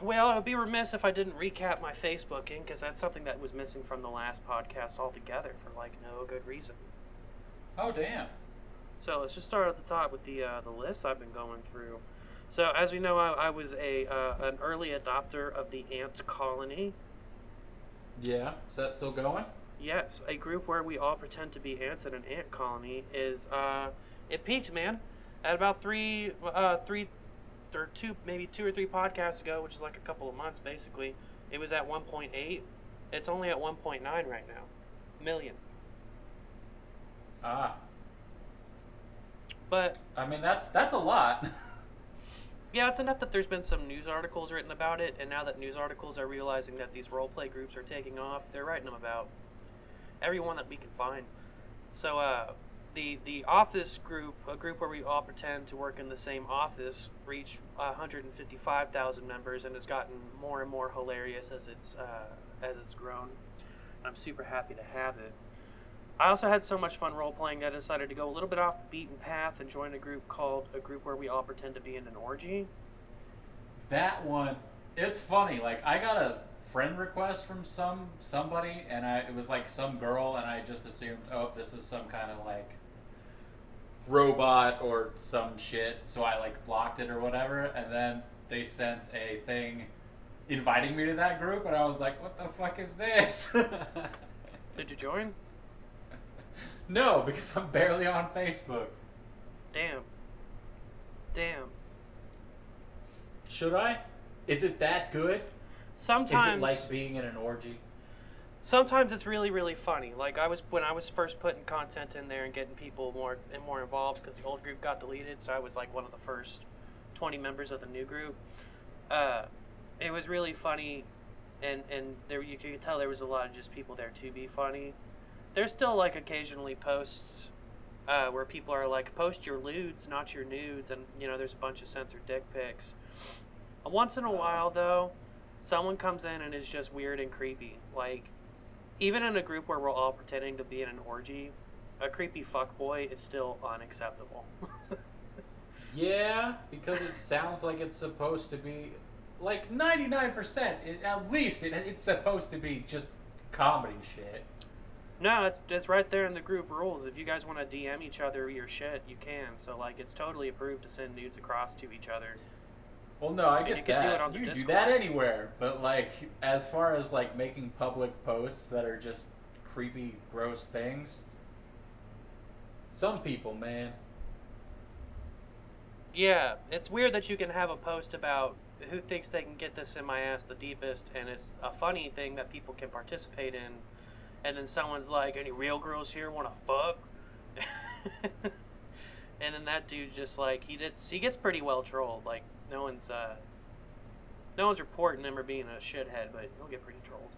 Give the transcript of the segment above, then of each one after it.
Well, it would be remiss if I didn't recap my Facebooking, because that's something that was missing from the last podcast altogether for like no good reason. Oh, damn. So let's just start at the top with the list I've been going through. So as we know, I was an early adopter of the ant colony. Yeah. Is that still going? Yes, a group where we all pretend to be ants in an ant colony is it peaked, man, at about three or two, maybe 2 or 3 podcasts ago, which is like a couple of months basically. It was at 1.8. It's only at 1.9 right now, million. Ah. But I mean, that's a lot. yeah, it's enough that there's been some news articles written about it, and now that news articles are realizing that these roleplay groups are taking off, they're writing them about everyone that we can find. So the office group, a group where we all pretend to work in the same office, reached 155,000 members and has gotten more and more hilarious as it's grown. I'm super happy to have it. I also had so much fun role playing that I decided to go a little bit off the beaten path and join a group where we all pretend to be in an orgy. That one, it's funny. Like, I got a friend request from somebody, and it was like some girl, and I just assumed, oh, this is some kind of like robot or some shit. So I like blocked it or whatever, and then they sent a thing inviting me to that group, and I was like, what the fuck is this? Did you join? No, because I'm barely on Facebook. Damn. Should I? Is it that good? Sometimes. Is it like being in an orgy? Sometimes it's really, really funny. Like when I was first putting content in there and getting people more involved, because the old group got deleted, so I was like one of the first 20 members of the new group. It was really funny, and there you could tell there was a lot of just people there to be funny. There's still like occasionally posts where people are like, post your lewds, not your nudes, and there's a bunch of censored dick pics. Once in a while though, someone comes in and is just weird and creepy. Like, even in a group where we're all pretending to be in an orgy, a creepy fuckboy is still unacceptable. Yeah, because it sounds like it's supposed to be, like 99%, at least it's supposed to be just comedy shit. No, it's right there in the group rules. If you guys want to DM each other your shit, you can. So like, it's totally approved to send nudes across to each other. Well, no, I And get you can do that. it on the You can do Discord. that anywhere, but like, as far as like making public posts that are just creepy, gross things, some people, man. Yeah, it's weird that you can have a post about who thinks they can get this in my ass the deepest, and it's a funny thing that people can participate in, and then someone's like, any real girls here want to fuck? And then that dude just like, he gets pretty well trolled. Like, no one's reporting him or being a shithead, but he'll get pretty trolled.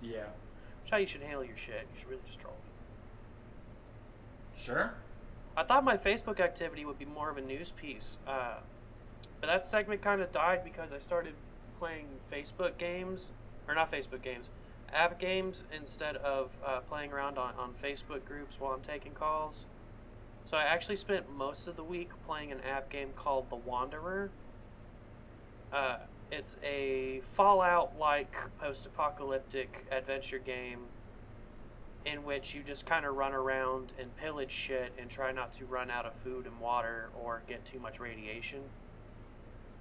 Yeah. That's how you should handle your shit. You should really just troll. Sure. I thought my Facebook activity would be more of a news piece, but that segment kind of died because I started playing Facebook games, or not Facebook games, app games, instead of playing around on Facebook groups while I'm taking calls. So I actually spent most of the week playing an app game called The Wanderer. It's a Fallout-like post-apocalyptic adventure game in which you just kind of run around and pillage shit and try not to run out of food and water or get too much radiation.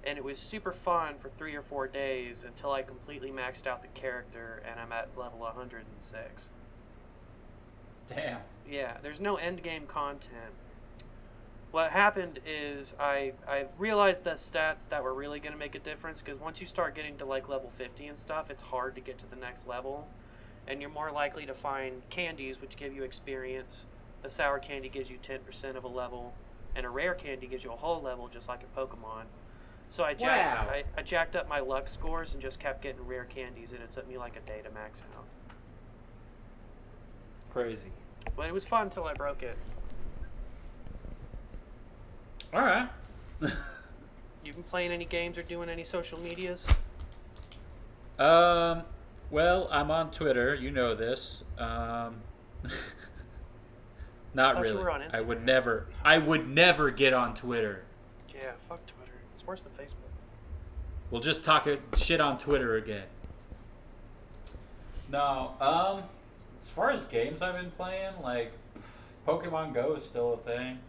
And it was super fun for 3 or 4 days until I completely maxed out the character and I'm at level 106. Damn. Yeah, there's no endgame content. What happened is I realized the stats that were really going to make a difference, because once you start getting to like level 50 and stuff, it's hard to get to the next level. And you're more likely to find candies, which give you experience. A sour candy gives you 10% of a level, and a rare candy gives you a whole level, just like a Pokemon. So I jacked up my luck scores and just kept getting rare candies, and it took me like a day to max out. Crazy. But it was fun until I broke it. All right. You been playing any games or doing any social medias? Well, I'm on Twitter. You know this. Not You really. were on I would Instagram. never get on Twitter. Yeah, fuck Twitter. It's worse than Facebook. We'll just talk shit on Twitter again. No, as far as games I've been playing, like Pokemon Go is still a thing.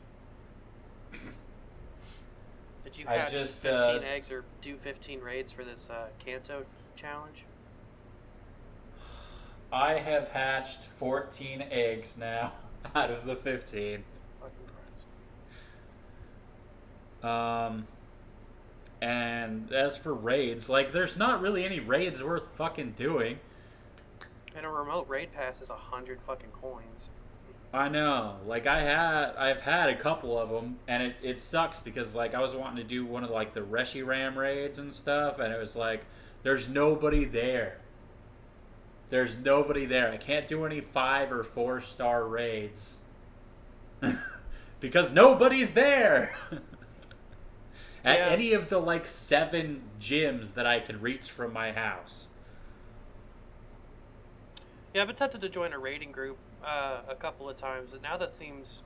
Did you I hatch just 15 eggs or do 15 raids for this Kanto challenge? I have hatched 14 eggs now out of the 15. Fucking Christ. And as for raids, like there's not really any raids worth fucking doing. And a remote raid pass is 100 fucking coins. I know. Like I've had a couple of them, and it sucks because like I was wanting to do one of like the Reshiram raids and stuff, and it was like there's nobody there. There's nobody there. I can't do any 5 or 4-star raids because nobody's there. At any of the like 7 gyms that I can reach from my house. Yeah, I've been tempted to join a raiding group a couple of times, and now that seems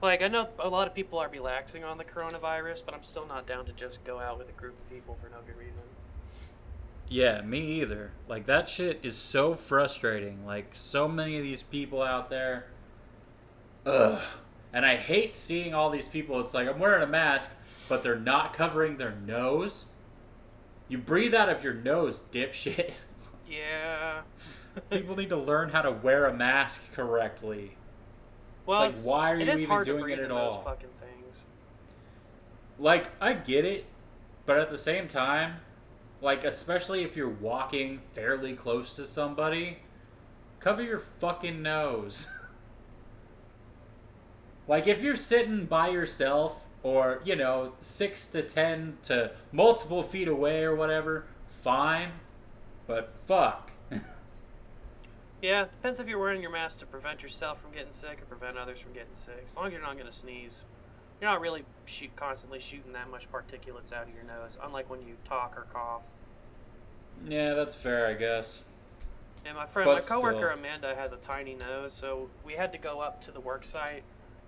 like, I know a lot of people are relaxing on the coronavirus, but I'm still not down to just go out with a group of people for no good reason. Yeah, me either. Like that shit is so frustrating. Like so many of these people out there. Ugh. And I hate seeing all these people. It's like I'm wearing a mask, but they're not covering their nose. You breathe out of your nose, dipshit. Yeah. People need to learn how to wear a mask correctly. Well, it's like, why are you even doing it at all? Those fucking things. Like, I get it, but at the same time, like, especially if you're walking fairly close to somebody, cover your fucking nose. Like, if you're sitting by yourself, or, 6 to 10 to multiple feet away or whatever, fine, but fuck. Yeah, it depends if you're wearing your mask to prevent yourself from getting sick or prevent others from getting sick. As long as you're not going to sneeze, you're not really constantly shooting that much particulates out of your nose, unlike when you talk or cough. Yeah, that's fair, I guess. And my coworker Amanda has a tiny nose, so we had to go up to the work site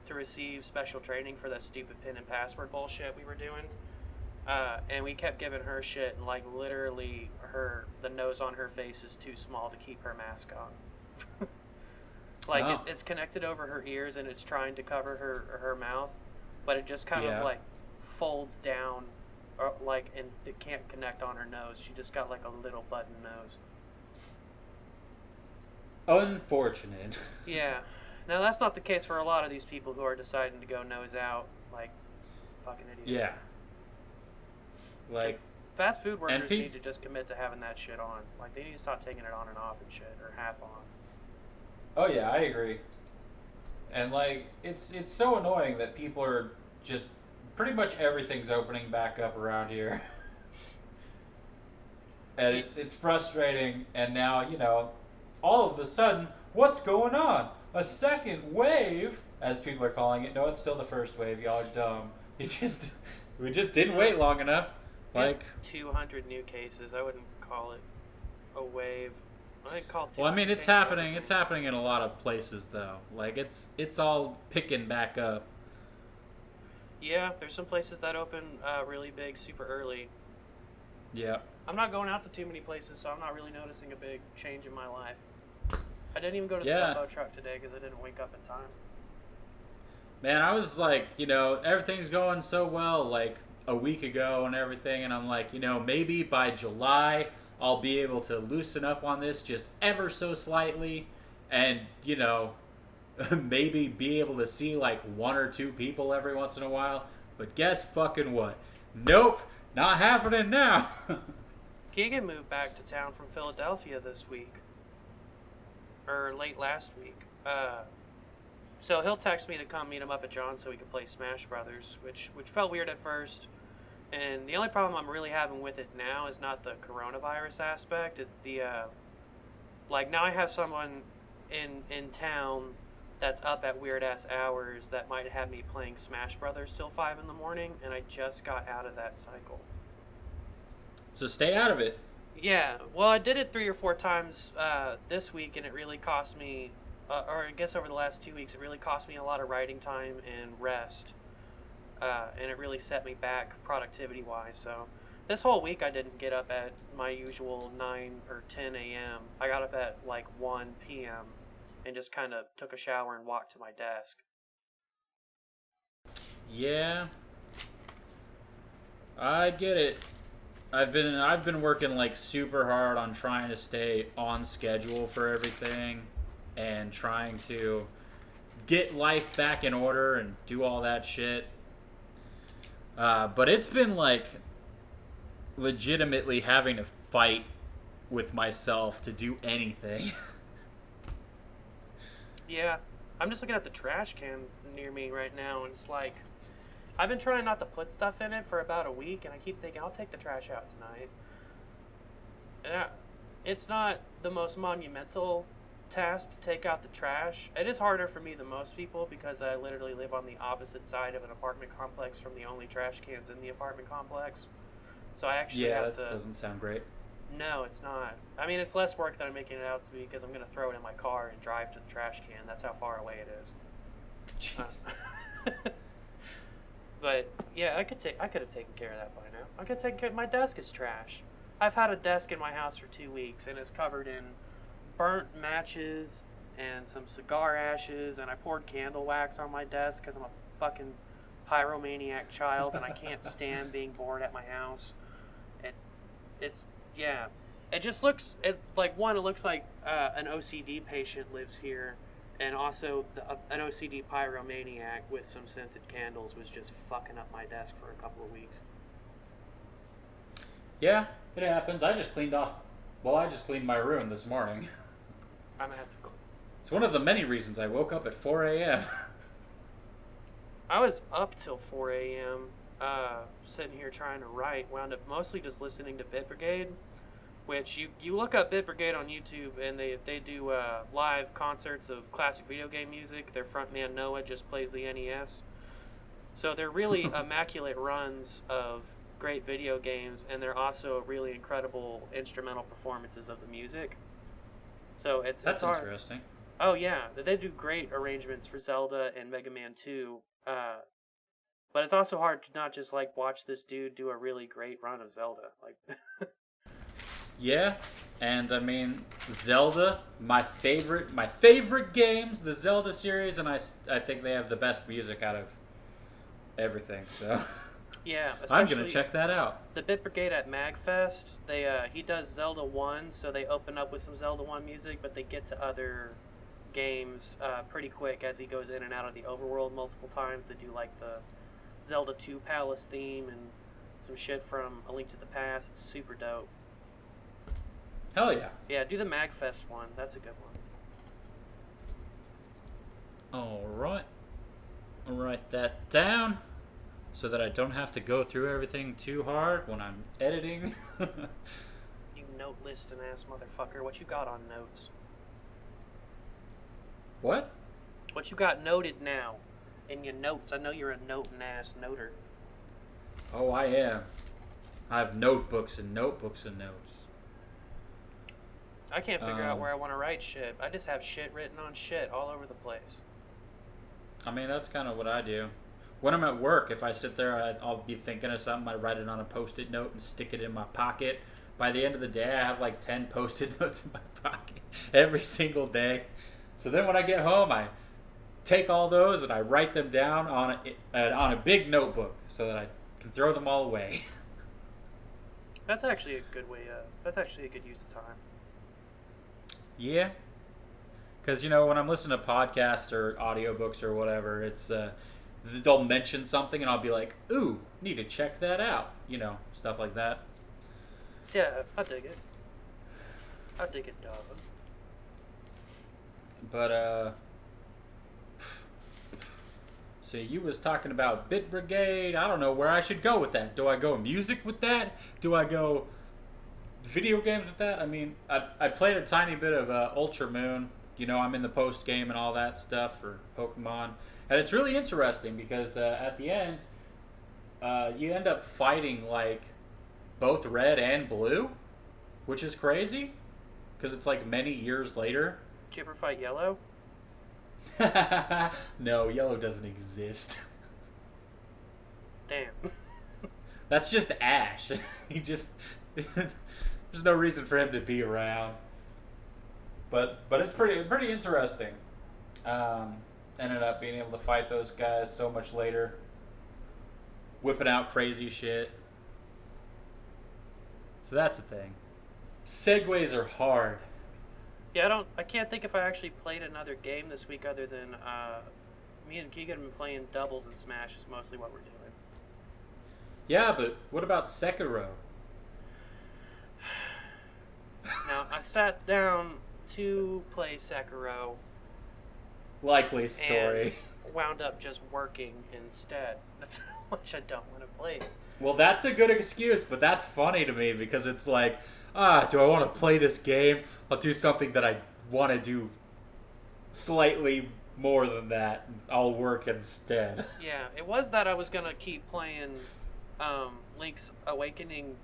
to receive special training for that stupid pin and password bullshit we were doing. And we kept giving her shit, and like literally the nose on her face is too small to keep her mask on. Like it's connected over her ears and it's trying to cover her mouth, but it just kind of like folds down, and it can't connect on her nose. She just got like a little button nose. Unfortunate. Yeah. Now that's not the case for a lot of these people who are deciding to go nose out, like fucking idiots. Yeah. Like fast food workers need to just commit to having that shit on. Like they need to stop taking it on and off and shit, or half on. Oh yeah, I agree. And like it's so annoying that people are just pretty much everything's opening back up around here. And it's frustrating, and now, all of a sudden, what's going on? A second wave, as people are calling it. No, it's still the first wave. Y'all are dumb. We just didn't wait long enough. Like 200 new cases. I wouldn't call it a wave. I'd call it. Well, I mean, it's happening. It's happening in a lot of places, though. Like it's all picking back up. Yeah, there's some places that open really big, super early. Yeah. I'm not going out to too many places, so I'm not really noticing a big change in my life. I didn't even go to the Bumbo truck today because I didn't wake up in time. Man, I was like, everything's going so well, like a week ago and everything, and I'm like, maybe by July I'll be able to loosen up on this just ever so slightly, and maybe be able to see like 1 or 2 people every once in a while. But guess fucking what? Nope, not happening now. Keegan moved back to town from Philadelphia this week, or late last week. So he'll text me to come meet him up at John's so we can play Smash Brothers, which felt weird at first. And the only problem I'm really having with it now is not the coronavirus aspect. It's the now I have someone in town that's up at weird ass hours that might have me playing Smash Brothers till 5 in the morning, and I just got out of that cycle. So stay out of it. Yeah, well, I did it 3 or 4 times this week, and it really cost me, or I guess over the last 2 weeks, it really cost me a lot of writing time and rest, and it really set me back productivity-wise. So This whole week I didn't get up at my usual 9 or 10 a.m. I got up at like 1 p.m. and just kind of took a shower and walked to my desk. Yeah, I get it. I've been working like super hard on trying to stay on schedule for everything and trying to get life back in order and do all that shit. But it's been like legitimately having to fight with myself to do anything. Yeah, I'm just looking at the trash can near me right now, and it's like, I've been trying not to put stuff in it for about a week, and I keep thinking, I'll take the trash out tonight. Yeah, it's not the most monumental task to take out the trash. It is harder for me than most people because I literally live on the opposite side of an apartment complex from the only trash cans in the apartment complex. So I actually Yeah, have that to. doesn't sound great. No, it's not. I mean, it's less work than I'm making it out to be because I'm going to throw it in my car and drive to the trash can. That's how far away it is. Jeez. But yeah, I could have taken care of that by now. I could take care. My desk is trash. I've had a desk in my house for 2 weeks and it's covered in burnt matches and some cigar ashes, and I poured candle wax on my desk because I'm a fucking pyromaniac child and I can't stand being bored at my house. It's yeah. It just looks it looks like an OCD patient lives here, and also an OCD pyromaniac with some scented candles was just fucking up my desk for a couple of weeks. Yeah, it happens. I just cleaned my room this morning. I'm gonna have to. It's one of the many reasons I woke up at 4 a.m. I was up till 4 a.m. Sitting here trying to write. Wound up mostly just listening to Bit Brigade, which you look up Bit Brigade on YouTube and they do live concerts of classic video game music. Their frontman Noah just plays the NES. So they're really immaculate runs of great video games, and they're also really incredible instrumental performances of the music. So That's it's hard. interesting. Oh yeah, they do great arrangements for Zelda and Mega Man 2. But it's also hard to not just like watch this dude do a really great run of Zelda. Like Yeah, and I mean Zelda, my favorite games, the Zelda series, and I think they have the best music out of everything. So yeah, I'm gonna check that out. The Bit Brigade at MagFest, he does Zelda 1, so they open up with some Zelda 1 music, but they get to other games pretty quick as he goes in and out of the overworld multiple times. They do like the Zelda 2 Palace theme and some shit from A Link to the Past. It's super dope. Hell yeah. Yeah, do the MagFest one. That's a good one. Alright. I'll write that down so that I don't have to go through everything too hard when I'm editing. You note listing ass motherfucker. What you got on notes? What? What you got noted now in your notes? I know you're a noting ass noter. Oh, I am. I have notebooks and notebooks and notes. I can't figure out where I want to write shit. I just have shit written on shit all over the place. I mean, that's kind of what I do. When I'm at work, if I sit there, I'll be thinking of something. I write it on a Post-it note and stick it in my pocket. By the end of the day, I have like 10 Post-it notes in my pocket every single day. So then when I get home, I take all those and I write them down on a big notebook so that I can throw them all away. That's actually a good way. That's actually a good use of time. Yeah. Because, when I'm listening to podcasts or audiobooks or whatever, it's they'll mention something and I'll be like, ooh, need to check that out. Stuff like that. Yeah, I dig it. I dig it, dog. But, so you was talking about Bit Brigade. I don't know where I should go with that. Do I go music with that? Do I go video games with that? I mean, I played a tiny bit of Ultra Moon. I'm in the post game and all that stuff for Pokemon. And it's really interesting because at the end, you end up fighting like both Red and Blue, which is crazy because it's like many years later. Did you ever fight Yellow? No, Yellow doesn't exist. Damn. That's just Ash. He just there's no reason for him to be around. But it's pretty interesting. Um, Ended up being able to fight those guys so much later, whipping out crazy shit. So that's a thing. Segways are hard. Yeah, I can't think if I actually played another game this week other than me and Keegan have been playing doubles and Smash is mostly what we're doing. Yeah, but what about Sekiro? Now, I sat down to play Sekiro Likely story. and wound up just working instead. That's how much I don't want to play it. Well, that's a good excuse, but that's funny to me because it's like, do I want to play this game? I'll do something that I want to do slightly more than that. I'll work instead. Yeah, it was that I was going to keep playing Link's Awakening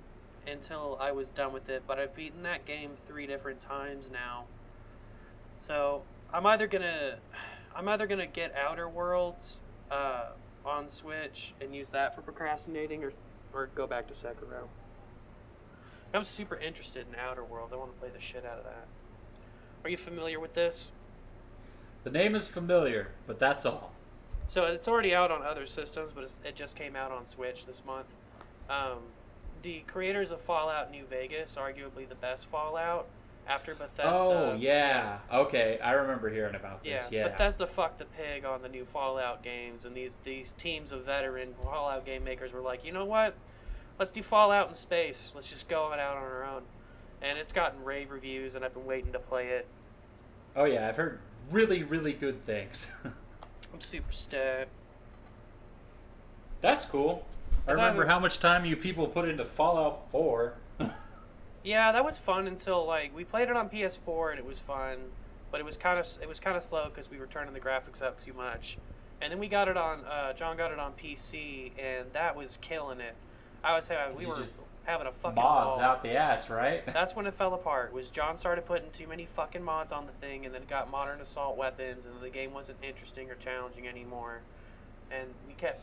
until I was done with it, but I've beaten that game 3 different times now. So I'm either gonna get Outer Worlds on Switch and use that for procrastinating, or go back to Sekiro. I'm super interested in Outer Worlds. I want to play the shit out of that. Are you familiar with this? The name is familiar, but that's all. So it's already out on other systems, but it just came out on Switch this month. The creators of Fallout New Vegas, arguably the best Fallout, after Bethesda. Oh, yeah. Okay, I remember hearing about this. Yeah. Bethesda fucked the pig on the new Fallout games, and these teams of veteran Fallout game makers were like, you know what? Let's do Fallout in space. Let's just go it out on our own. And it's gotten rave reviews, and I've been waiting to play it. Oh, yeah, I've heard really, really good things. I'm super stoked. That's cool. I remember how much time you people put into Fallout 4. Yeah, that was fun until like we played it on PS4 and it was fun, but it was kind of slow because we were turning the graphics up too much. And then we got it on John got it on PC and that was killing it. I was having we were having a fucking mods ball. out the ass, right? That's when it fell apart. Was John started putting too many fucking mods on the thing, and then it got modern assault weapons, and the game wasn't interesting or challenging anymore. And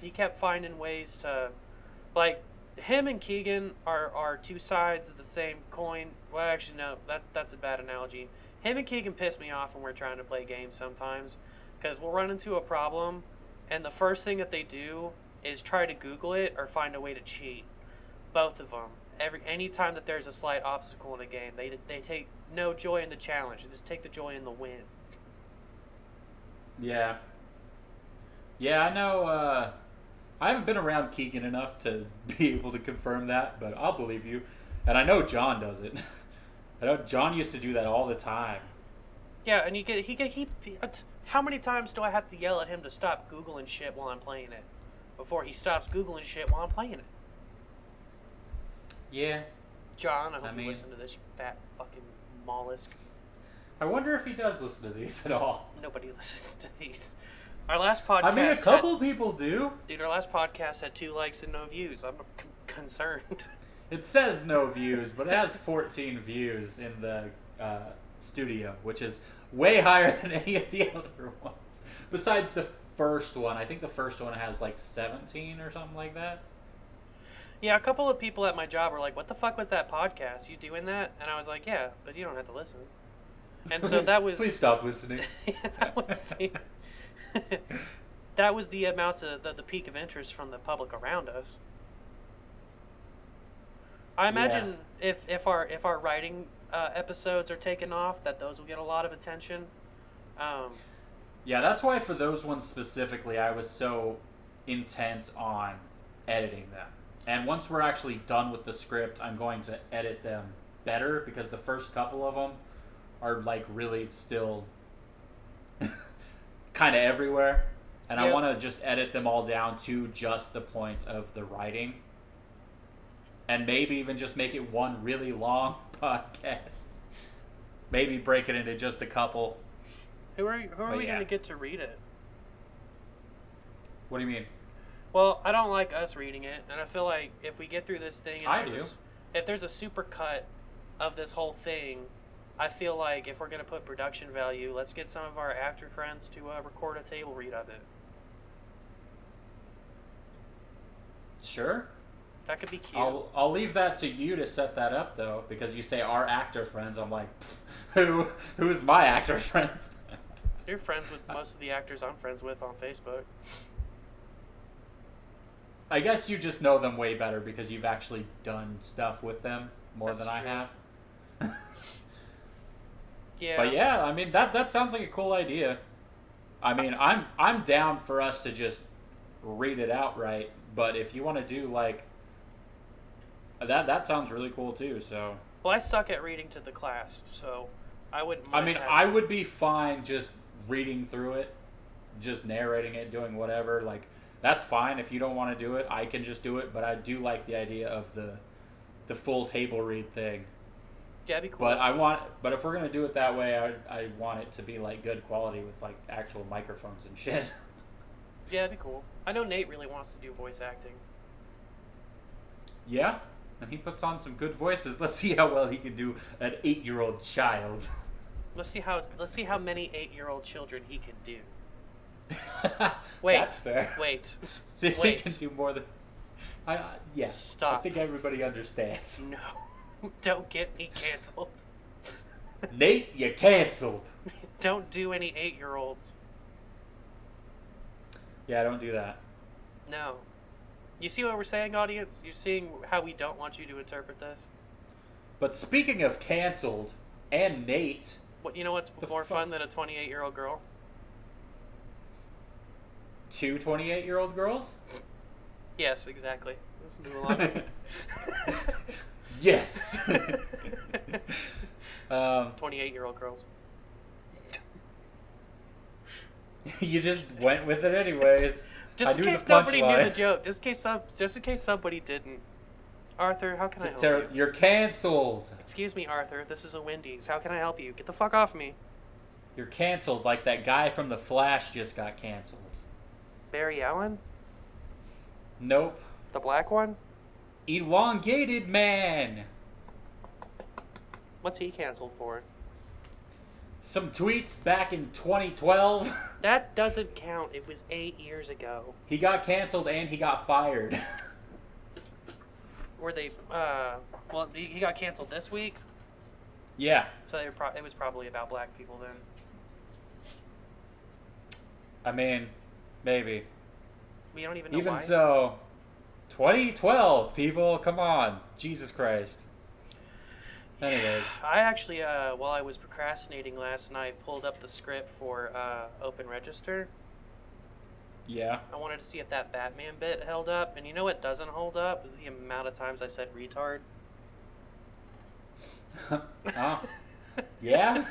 he kept finding ways to, like, him and Keegan are two sides of the same coin. Well, actually, no, that's a bad analogy. Him and Keegan piss me off when we're trying to play games sometimes, because we'll run into a problem, and the first thing that they do is try to Google it or find a way to cheat. Both of them. Any time that there's a slight obstacle in a game, they take no joy in the challenge. They just take the joy in the win. Yeah. Yeah, I know. I haven't been around Keegan enough to be able to confirm that, but I'll believe you. And I know John does it. I know John used to do that all the time. Yeah, and he how many times do I have to yell at him to stop Googling shit while I'm playing it before he stops Googling shit while I'm playing it? Yeah. John, I hope you listen to this, you fat fucking mollusk. I wonder if he does listen to these at all. Nobody listens to these. Our last podcast. I mean, a couple people do. Dude, our last podcast had 2 likes and no views. I'm concerned. It says no views, but it has 14 views in the studio, which is way higher than any of the other ones. Besides the first one. I think the first one has like 17 or something like that. Yeah, a couple of people at my job were like, what the fuck was that podcast? You doing that? And I was like, yeah, but you don't have to listen. And so that was... Please stop listening. That was the amount of the peak of interest from the public around us. I imagine if our writing episodes are taken off, that those will get a lot of attention. Yeah, that's why for those ones specifically, I was so intent on editing them. And once we're actually done with the script, I'm going to edit them better because the first couple of them are like really still kind of everywhere. And I want to just edit them all down to just the point of the writing. And maybe even just make it one really long podcast. Maybe break it into just a couple. Who are we going to get to read it? What do you mean? Well, I don't like us reading it, and I feel like if we get through this thing, and if there's a super cut of this whole thing, I feel like if we're going to put production value, let's get some of our actor friends to record a table read of it. Sure. That could be cute. I'll leave that to you to set that up though, because you say our actor friends. I'm like, who's my actor friends? You're friends with most of the actors I'm friends with on Facebook. I guess you just know them way better because you've actually done stuff with them more That's than true. I have. Yeah. But yeah, I mean that sounds like a cool idea. I mean, I'm down for us to just read it outright, but if you want to do like that sounds really cool too. So Well, I suck at reading to the class, so I wouldn't I mind mean, having- I would be fine just reading through it, just narrating it, doing whatever. Like that's fine if you don't want to do it. I can just do it, but I do like the idea of the full table read thing. Yeah, that'd be cool. But if we're gonna do it that way, I want it to be like good quality with like actual microphones and shit. Yeah, that'd be cool. I know Nate really wants to do voice acting. Yeah, and he puts on some good voices. Let's see how well he can do an 8-year-old child. Let's see how many 8-year-old children he can do. Wait. That's fair. Wait. See if Wait. he can do more than. Yeah. Stop. I think everybody understands. No. Don't get me canceled. Nate, you're canceled. Don't do any 8-year-olds. Yeah, don't do that. No. You see what we're saying, audience? You're seeing how we don't want you to interpret this? But speaking of canceled and Nate, What, you know what's The more fuck? fun than a 28-year-old girl? 2 28-year-old girls? Yes, exactly. Let's move along. Yes. 28-year-old girls. You just went with it anyways. Just I in knew case the nobody knew punchline. the joke. Just in case somebody didn't. Arthur, how can I help you? You're canceled. Excuse me, Arthur. This is a Wendy's. How can I help you? Get the fuck off me. You're canceled like that guy from The Flash just got canceled. Barry Allen? Nope. The black one? Elongated Man. What's he canceled for? Some tweets back in 2012. That doesn't count. It was 8 years ago. He got canceled and he got fired. Were they, well, he got canceled this week, Yeah. so it was probably about black people then. I mean, maybe. We don't even know Even why. so, 2012, people, come on. Jesus Christ. Anyways. I actually, while I was procrastinating last night, pulled up the script for Open Register. Yeah. I wanted to see if that Batman bit held up, and you know what doesn't hold up? Is the amount of times I said retard. Huh? Yeah?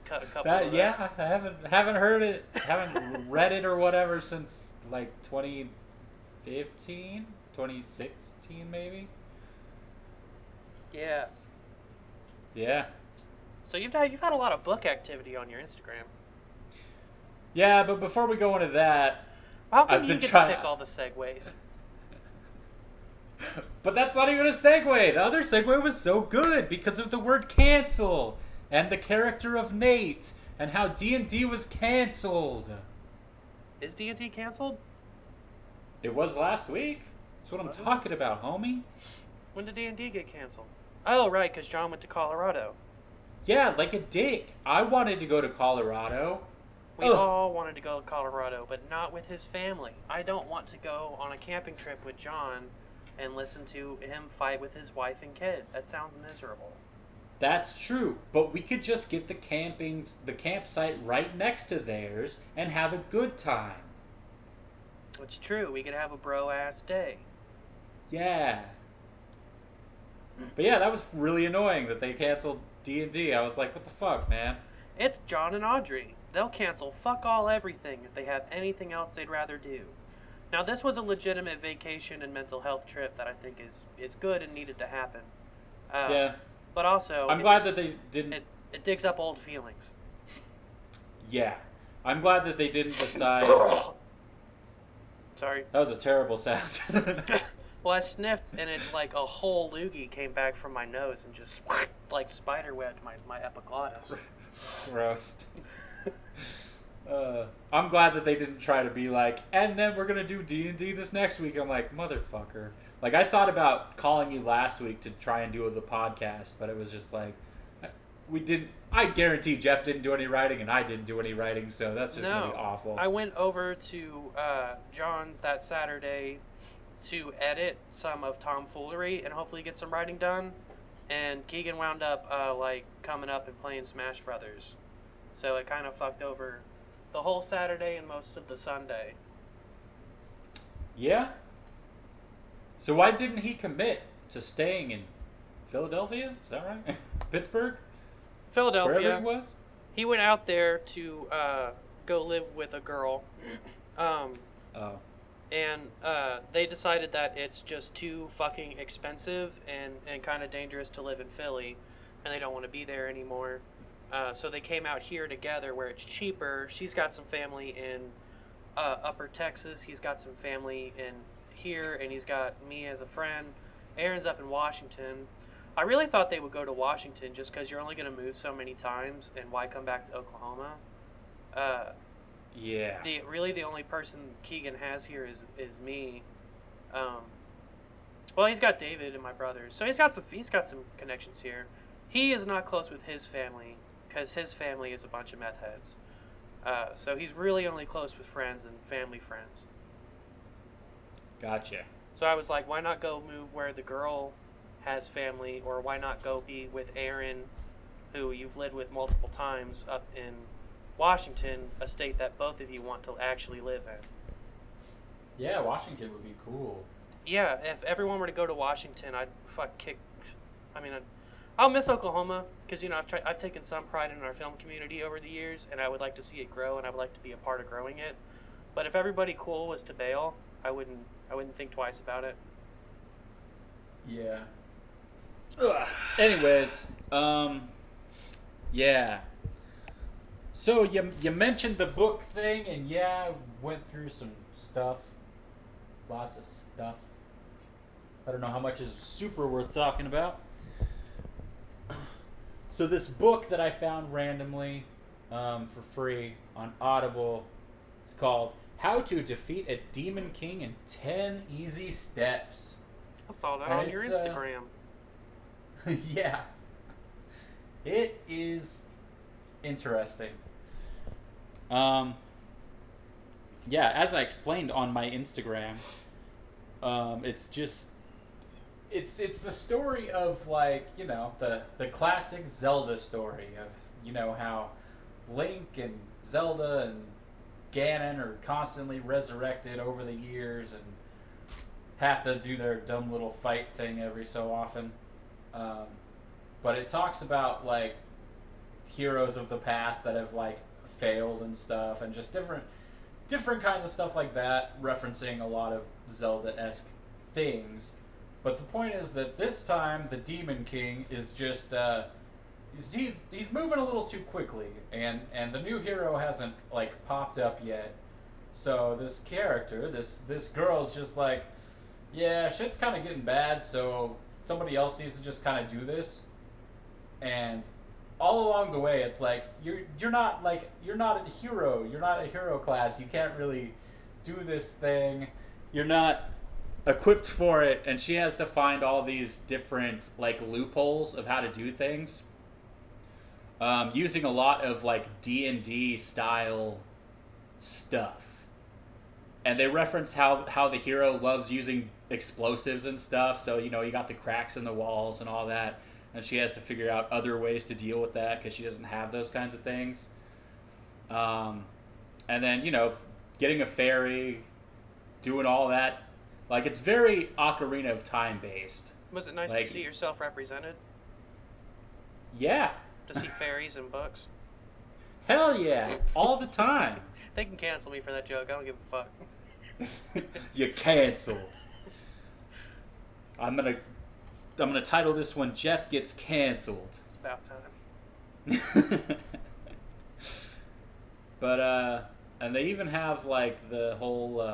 Cut a couple That, of yeah, those. I haven't heard it, haven't read it or whatever since like 2015, 2016 maybe. Yeah. Yeah. So you've had a lot of book activity on your Instagram. Yeah, but before we go into that, How come I've you been get to trying- pick all the segues? but that's not even a segue. The other segue was so good because of the word cancel and the character of Nate and how D&D was canceled. Is D&D canceled? It was last week. That's what I'm talking about, homie. When did D&D get canceled? Oh, right, because John went to Colorado. Yeah, like a dick. I wanted to go to Colorado. We Ugh. all wanted to go to Colorado, but not with his family. I don't want to go on a camping trip with John and listen to him fight with his wife and kid. That sounds miserable. That's true, but we could just get the campsite right next to theirs and have a good time. It's true. We could have a bro-ass day. Yeah. But yeah, that was really annoying that they canceled D&D. I was like, what the fuck, man? It's John and Audrey. They'll cancel fuck all everything if they have anything else they'd rather do. Now, this was a legitimate vacation and mental health trip that I think is good and needed to happen. Yeah. But also, I'm glad that they didn't... It digs up old feelings. Yeah. I'm glad that they didn't decide... Sorry. That was a terrible sound. Well, I sniffed, and it's like a whole loogie came back from my nose and just, like, spiderwebbed my epiglottis. Gross. I'm glad that they didn't try to be like, and then we're gonna do D&D this next week. I'm like, motherfucker. Like, I thought about calling you last week to try and do the podcast, but it was just like, we didn't. I guarantee Jeff didn't do any writing, and I didn't do any writing, so that's just gonna be awful. I went over to John's that Saturday to edit some of Tomfoolery and hopefully get some writing done. And Keegan wound up like coming up and playing Smash Brothers, so it kind of fucked over the whole Saturday and most of the Sunday. Yeah. So why didn't he commit to staying in Philadelphia? Is that right? Pittsburgh? Philadelphia. Wherever he was? He went out there to go live with a girl. And they decided that it's just too fucking expensive and kind of dangerous to live in Philly, and they don't want to be there anymore. So they came out here together where it's cheaper. She's got some family in Upper Texas. He's got some family in here, and he's got me as a friend. Aaron's up in Washington. I really thought they would go to Washington just because you're only going to move so many times, and why come back to Oklahoma? Yeah. The only person Keegan has here is me. Well, he's got David and my brothers, so he's got some connections here. He is not close with his family because his family is a bunch of meth heads. So he's really only close with friends and family friends. Gotcha. So I was like, why not go move where the girl has family, or why not go be with Aaron, who you've lived with multiple times up in Washington, a state that both of you want to actually live in. Yeah, Washington would be cool. Yeah, if everyone were to go to Washington, I'll miss Oklahoma because I've taken some pride in our film community over the years, and I would like to see it grow, and I would like to be a part of growing it. But if everybody cool was to bail, I wouldn't think twice about it. Yeah. Ugh. Anyways, yeah. So you mentioned the book thing, and yeah, went through some stuff. Lots of stuff. I don't know how much is super worth talking about. So this book that I found randomly for free on Audible, it's called How to Defeat a Demon King in 10 Easy Steps. I saw that on your Instagram. Yeah. It is interesting. Yeah, as I explained on my Instagram, it's the story of, like, the classic Zelda story of, how Link and Zelda and Ganon are constantly resurrected over the years and have to do their dumb little fight thing every so often. But it talks about, like, heroes of the past that have, like, failed and stuff, and just different kinds of stuff like that, referencing a lot of Zelda-esque things. But the point is that this time the Demon King is just he's moving a little too quickly, and the new hero hasn't, like, popped up yet. So this character, this girl's just like, yeah, shit's kind of getting bad, so somebody else needs to just kind of do this. And all along the way, it's like you're not a hero. You're not a hero class. You can't really do this thing. You're not equipped for it, and she has to find all these different, like, loopholes of how to do things, using a lot of, like, D&D style stuff. And they reference how the hero loves using explosives and stuff. So, you got the cracks in the walls and all that, and she has to figure out other ways to deal with that because she doesn't have those kinds of things. And then, getting a fairy, doing all that. Like, it's very Ocarina of Time based. Was it nice to see yourself represented? Yeah. To see fairies in books? Hell yeah. All the time. They can cancel me for that joke. I don't give a fuck. You're canceled. I'm gonna title this one Jeff Gets Canceled. About time. But and they even have, like, the whole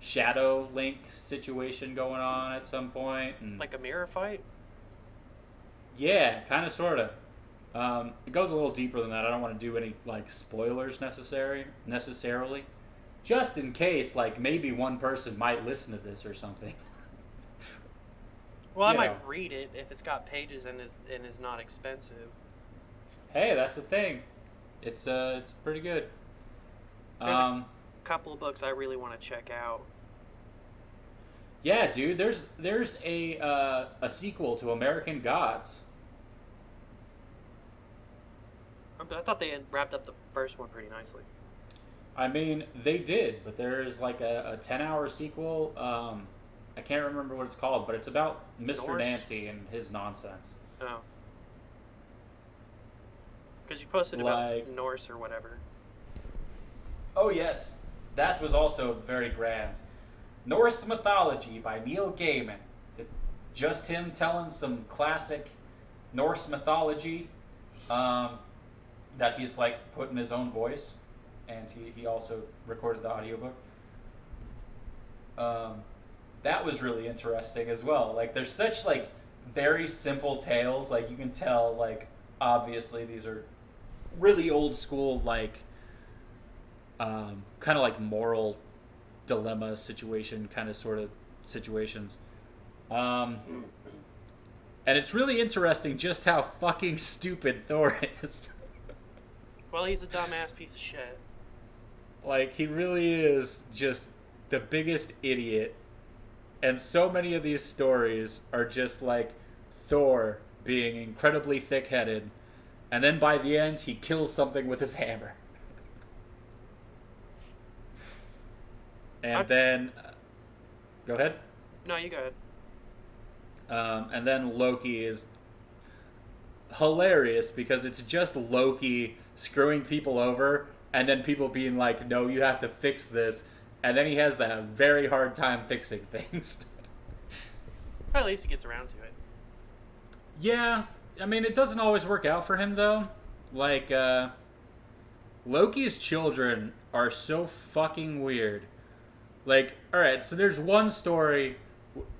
Shadow Link situation going on at some point, and like a mirror fight? yeah, kind of, sort of. It goes a little deeper than that. I don't want to do any like spoilers necessarily, just in case like maybe one person might listen to this or something. Well, I You know, might read it if it's got pages and is not expensive. hey, that's a thing. It's pretty good. There's a Um, couple of books I really want to check out. yeah, dude. There's a sequel to American Gods. I thought they had wrapped up the first one pretty nicely. I mean, they did, but there's like a 10-hour sequel. I can't remember what it's called, but it's about Mr. Norse? Nancy and his nonsense. Oh. Because you posted Like- about Norse or whatever. Oh, yes. That was also very grand. Norse Mythology by Neil Gaiman. It's just him telling some classic Norse mythology that he's like put in his own voice. And he also recorded the audiobook. That was really interesting as well. Like, there's such like very simple tales. Like, you can tell, like, obviously these are really old school, like kind of like moral dilemma situation kind of sort of situations. And it's really interesting just how fucking stupid Thor is. Well, he's a dumbass piece of shit. Like, he really is just the biggest idiot. And so many of these stories are just like Thor being incredibly thick-headed, and then by the end he kills something with his hammer. And then go ahead. No, you go ahead. And then Loki is hilarious because it's just Loki screwing people over, and then people being like, no, you have to fix this. And then he has that very hard time fixing things. At least he gets around to it. Yeah, I mean, it doesn't always work out for him, though. Like, Loki's children are so fucking weird. Like, alright, so there's one story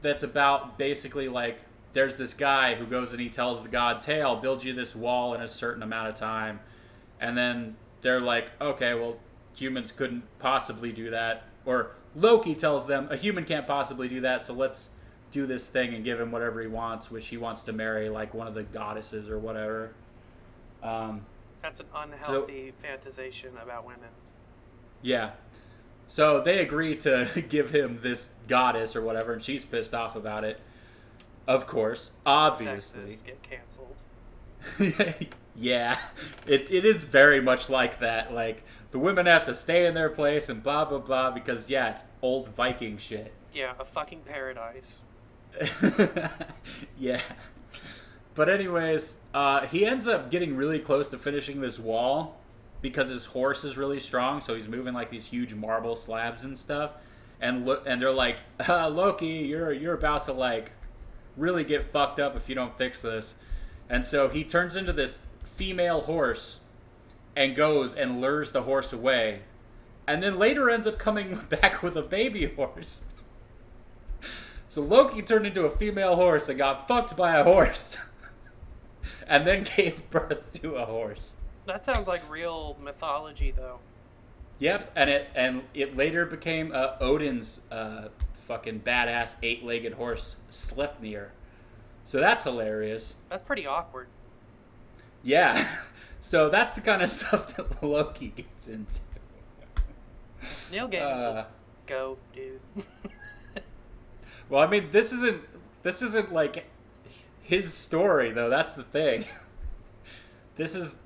that's about basically, like, there's this guy who goes and he tells the gods, hey, I'll build you this wall in a certain amount of time. And then they're like, okay, well, humans couldn't possibly do that. Or Loki tells them, a human can't possibly do that, so let's do this thing and give him whatever he wants, which he wants to marry, like, one of the goddesses or whatever. That's an unhealthy fantasization about women. Yeah. So they agree to give him this goddess or whatever, and she's pissed off about it. Of course, obviously. Sexist, get canceled. Yeah, it is very much like that. Like, the women have to stay in their place and blah, blah, blah, because, yeah, it's old Viking shit. Yeah, a fucking paradise. Yeah. But anyways, he ends up getting really close to finishing this wall because his horse is really strong, so he's moving like these huge marble slabs and stuff. And they're like, Loki, you're about to like really get fucked up if you don't fix this. And so he turns into this female horse and goes and lures the horse away. And then later ends up coming back with a baby horse. So Loki turned into a female horse and got fucked by a horse. And then gave birth to a horse. That sounds like real mythology, though. Yep, and it later became Odin's fucking badass 8-legged horse Sleipnir. So that's hilarious. That's pretty awkward. Yeah. So that's the kind of stuff that Loki gets into. Neil Gaiman's a goat, dude. Well, I mean, this isn't like his story, though. That's the thing. This is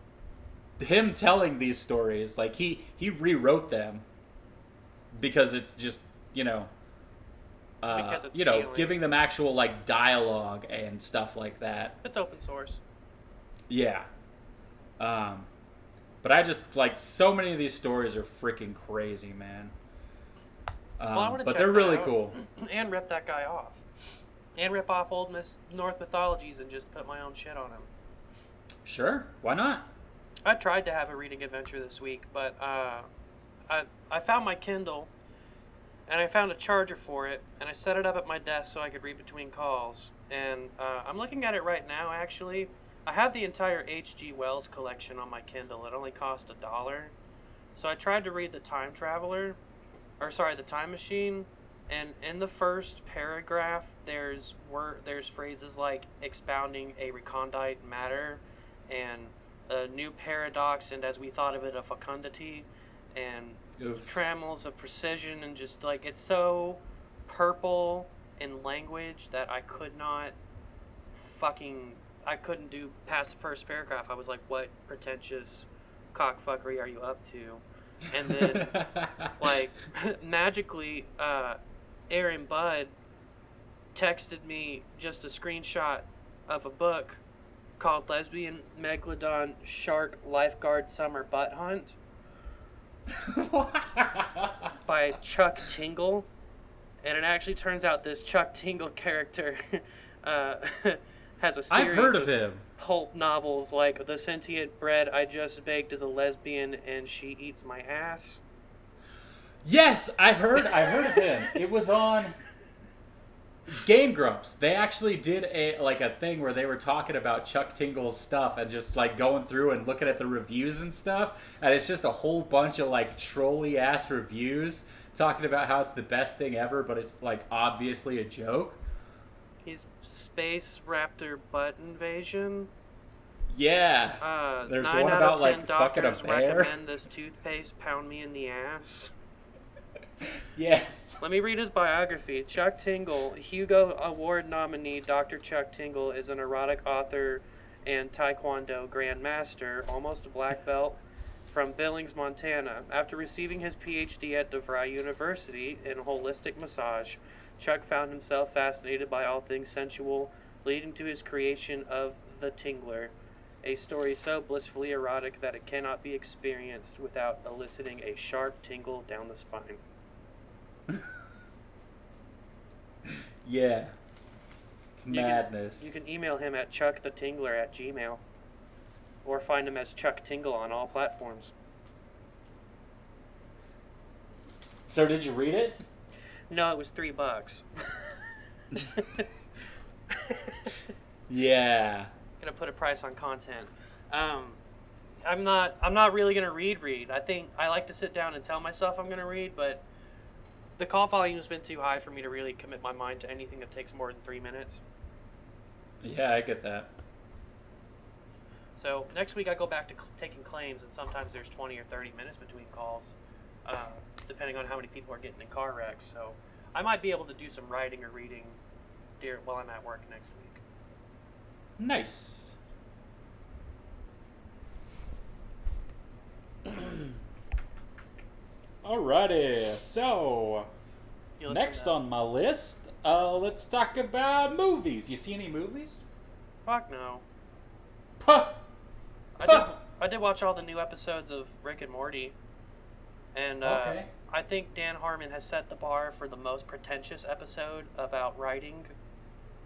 him telling these stories. Like, he rewrote them because it's just, Because it's giving them actual, like, dialogue and stuff like that. It's open source. Yeah. But I just, like, so many of these stories are freaking crazy, man. Well, I wanna but check they're that really out. cool. And rip that guy off. And rip off old North mythologies and just put my own shit on him. Sure, why not? I tried to have a reading adventure this week, but I found my Kindle, and I found a charger for it, and I set it up at my desk so I could read between calls. And I'm looking at it right now, actually. I have the entire H.G. Wells collection on my Kindle. It only cost $1. So I tried to read The Time Traveler, the Time Machine, and in the first paragraph, there's phrases like expounding a recondite matter, and a new paradox, and as we thought of it, a fecundity, and Oof. trammels of precision, and just like it's so purple in language that I couldn't do past the first paragraph. I was like, what pretentious cockfuckery are you up to? And then, like, magically, Aaron Budd texted me just a screenshot of a book called Lesbian Megalodon Shark Lifeguard Summer Butt Hunt by Chuck Tingle. And it actually turns out this Chuck Tingle character has a series I've heard of him. pulp novels like The Sentient Bread I Just Baked is a Lesbian and She Eats My Ass. Yes, I've heard of him. It was on Game Grumps. They actually did a thing where they were talking about Chuck Tingle's stuff and just like going through and looking at the reviews and stuff, and it's just a whole bunch of like trolly ass reviews talking about how it's the best thing ever, but it's like obviously a joke. He's Space Raptor Butt Invasion. Yeah. There's 9 one out about of 10 like fucking a doctors bear. recommend this toothpaste pound me in the ass. Yes. Let me read his biography. Chuck Tingle, Hugo Award nominee Dr. Chuck Tingle is an erotic author and Taekwondo grandmaster, almost a black belt, from Billings, Montana. After receiving his PhD at DeVry University in holistic massage, Chuck found himself fascinated by all things sensual, leading to his creation of The Tingler, a story so blissfully erotic that it cannot be experienced without eliciting a sharp tingle down the spine. Yeah. It's madness. You can email him at chuckthetingler@gmail.com or find him as Chuck Tingle on all platforms. So did you read it? No, it was $3. Yeah. Gonna put a price on content. I'm not really gonna read. I think I like to sit down and tell myself I'm gonna read, but the call volume has been too high for me to really commit my mind to anything that takes more than 3 minutes. Yeah, I get that. So next week I go back to taking claims, and sometimes there's 20 or 30 minutes between calls, depending on how many people are getting in car wrecks. So I might be able to do some writing or reading while I'm at work next week. Nice. Alrighty, so next on my list, let's talk about movies. You see any movies? Fuck no. Puh. I did watch all the new episodes of Rick and Morty, and Okay. I think Dan Harmon has set the bar for the most pretentious episode about writing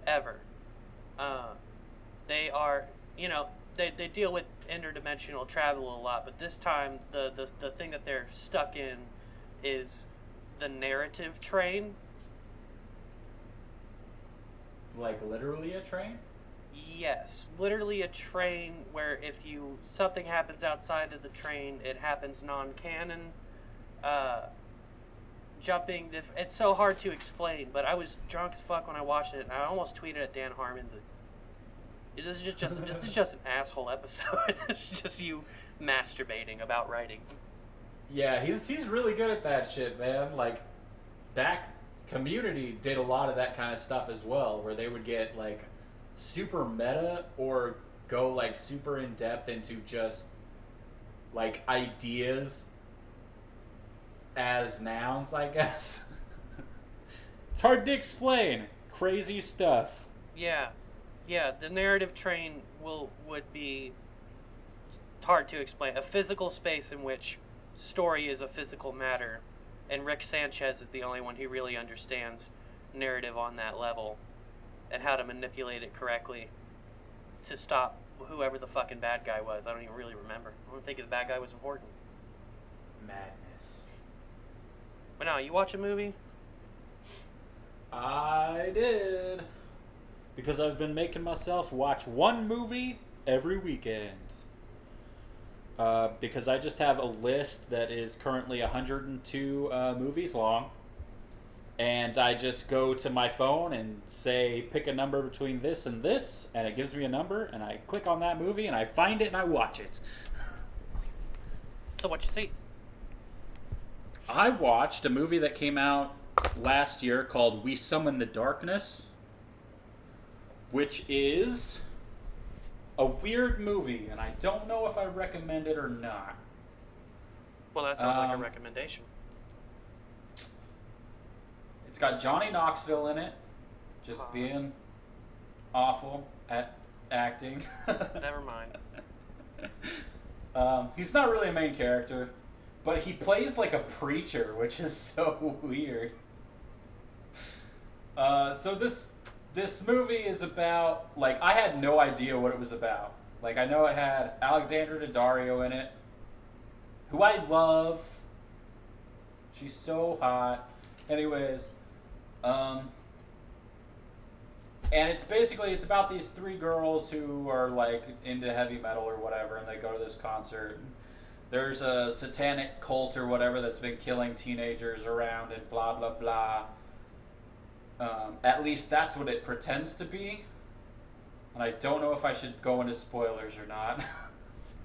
ever. They are, they deal with interdimensional travel a lot, but this time the thing that they're stuck in is the narrative train. Like literally a train? Yes, literally a train where if something happens outside of the train, it happens non-canon. Jumping, it's so hard to explain, but I was drunk as fuck when I watched it, and I almost tweeted at Dan Harmon that this is just an asshole episode. It's just you masturbating about writing. Yeah, he's really good at that shit, man. Like, back Community did a lot of that kind of stuff as well, where they would get like super meta or go like super in depth into just like ideas as nouns, I guess. It's hard to explain. Crazy stuff. Yeah, the narrative train would be hard to explain. A physical space in which story is a physical matter, and Rick Sanchez is the only one who really understands narrative on that level and how to manipulate it correctly to stop whoever the fucking bad guy was. I don't even really remember. I don't think the bad guy was important. Madness. But no, you watch a movie? I did. Because I've been making myself watch one movie every weekend. Because I just have a list that is currently 102 movies long. And I just go to my phone and say, pick a number between this and this, and it gives me a number, and I click on that movie, and I find it, and I watch it. So what you see? I watched a movie that came out last year called We Summon the Darkness, which is a weird movie, and I don't know if I recommend it or not. Well, that sounds like a recommendation. It's got Johnny Knoxville in it, just being awful at acting. Never mind. He's not really a main character, but he plays like a preacher, which is so weird. So this movie is about, like, I had no idea what it was about. Like, I know it had Alexandra Daddario in it, who I love. She's so hot. Anyways, and it's about these three girls who are like into heavy metal or whatever, and they go to this concert. There's a satanic cult or whatever that's been killing teenagers around and blah blah blah. At least that's what it pretends to be. And I don't know if I should go into spoilers or not.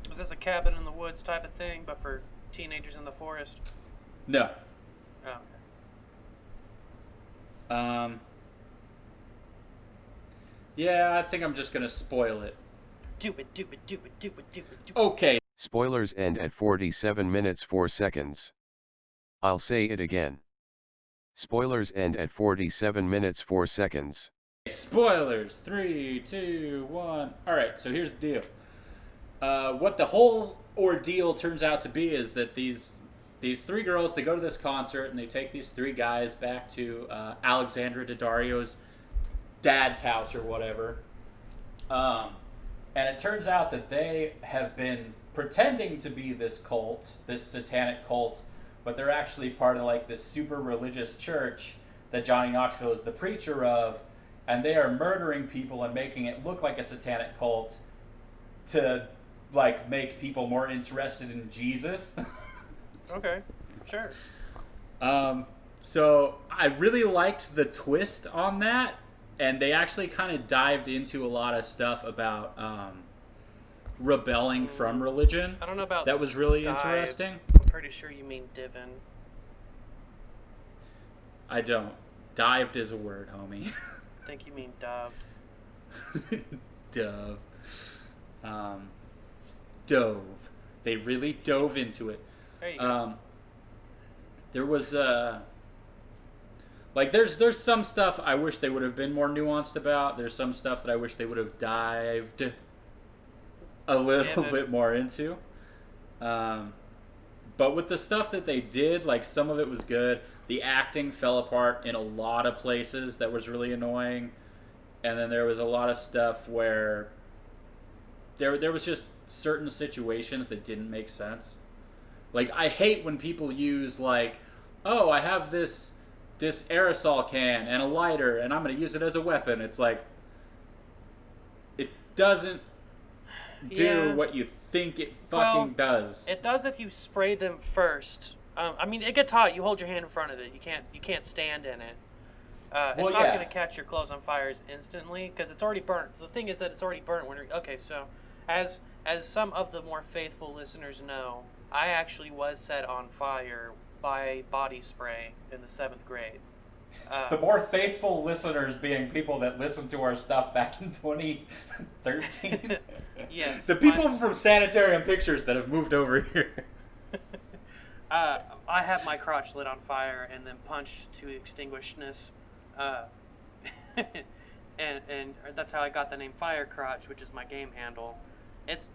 Was this a cabin in the woods type of thing, but for teenagers in the forest? No. Oh, okay. Yeah, I think I'm just gonna spoil it. Do it. Okay. Spoilers end at 47 minutes 4 seconds. I'll say it again. Spoilers end at 47 minutes 4 seconds. Spoilers. 3, 2, 1. Alright, so here's the deal. What the whole ordeal turns out to be is that these three girls, they go to this concert and they take these three guys back to Alexandra Daddario's dad's house or whatever. And it turns out that they have been pretending to be this cult, this satanic cult, but they're actually part of like this super religious church that Johnny Knoxville is the preacher of, and they are murdering people and making it look like a satanic cult to like make people more interested in Jesus. Okay, sure. So I really liked the twist on that, and they actually kind of dived into a lot of stuff about rebelling from religion. I don't know about that. Was really dived. interesting. I'm pretty sure you mean divin. I don't. Dived is a word, homie. I think you mean doved. Dove. Dove. They really dove into it. There you go. There was like there's some stuff I wish they would have been more nuanced about. There's some stuff that I wish they would have dived a little bit more into. But with the stuff that they did, like some of it was good. The acting fell apart in a lot of places that was really annoying. And then there was a lot of stuff where there was just certain situations that didn't make sense. Like, I hate when people use, like, oh, I have this aerosol can and a lighter, and I'm going to use it as a weapon. It's like, it doesn't do what you think it fucking does. It does if you spray them first. I mean, it gets hot. You hold your hand in front of it. You can't stand in it. It's not going to catch your clothes on fire instantly because it's already burnt. So the thing is that it's already burnt when you're... Okay, so as some of the more faithful listeners know, I actually was set on fire by body spray in the 7th grade. The more faithful listeners being people that listened to our stuff back in 2013. Yes. The people from Sanitarium Pictures that have moved over here. I have my crotch lit on fire and then punched to extinguishedness. And that's how I got the name Fire Crotch, which is my game handle. That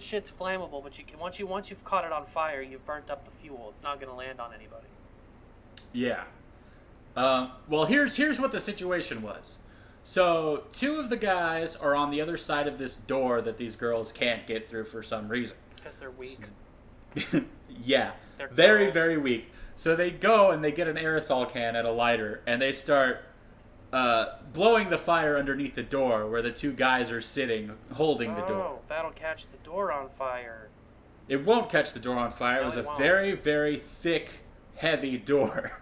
shit's flammable, but you can once you've caught it on fire, you've burnt up the fuel. It's not going to land on anybody. Yeah. Well, here's what the situation was. So 2 of the guys are on the other side of this door that these girls can't get through for some reason. Because they're weak. Yeah. They're very, girls. very weak. So they go and they get an aerosol can and a lighter, and they start blowing the fire underneath the door where the two guys are sitting holding the door. Oh, that'll catch the door on fire. It won't catch the door on fire. No, It was it a won't. very, very thick, heavy door.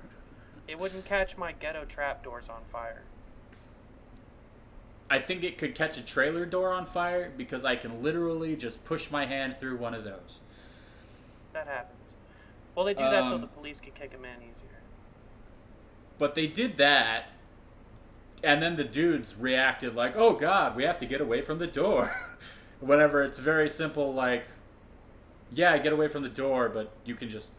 It wouldn't catch my ghetto trap doors on fire. I think it could catch a trailer door on fire because I can literally just push my hand through one of those. That happens. Well, they do that so the police can kick them in easier. But they did that, and then the dudes reacted like, oh god, we have to get away from the door. Whenever it's very simple, like, yeah, get away from the door, but you can just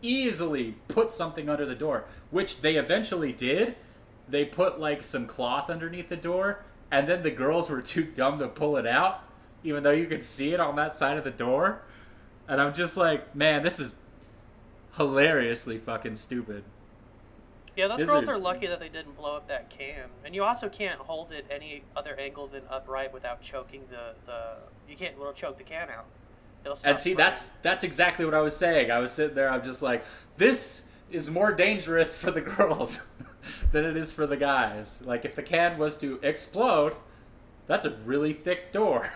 easily put something under the door, which they eventually did. They put like some cloth underneath the door, and then the girls were too dumb to pull it out, even though you could see it on that side of the door. And I'm just like, man, this is hilariously fucking stupid. Yeah, those girls are lucky that they didn't blow up that can. And you also can't hold it any other angle than upright without choking the you can't choke the can out. It'll stop And see, spraying. that's exactly what I was saying. I was sitting there, I'm just like, this is more dangerous for the girls than it is for the guys. Like, if the can was to explode, that's a really thick door.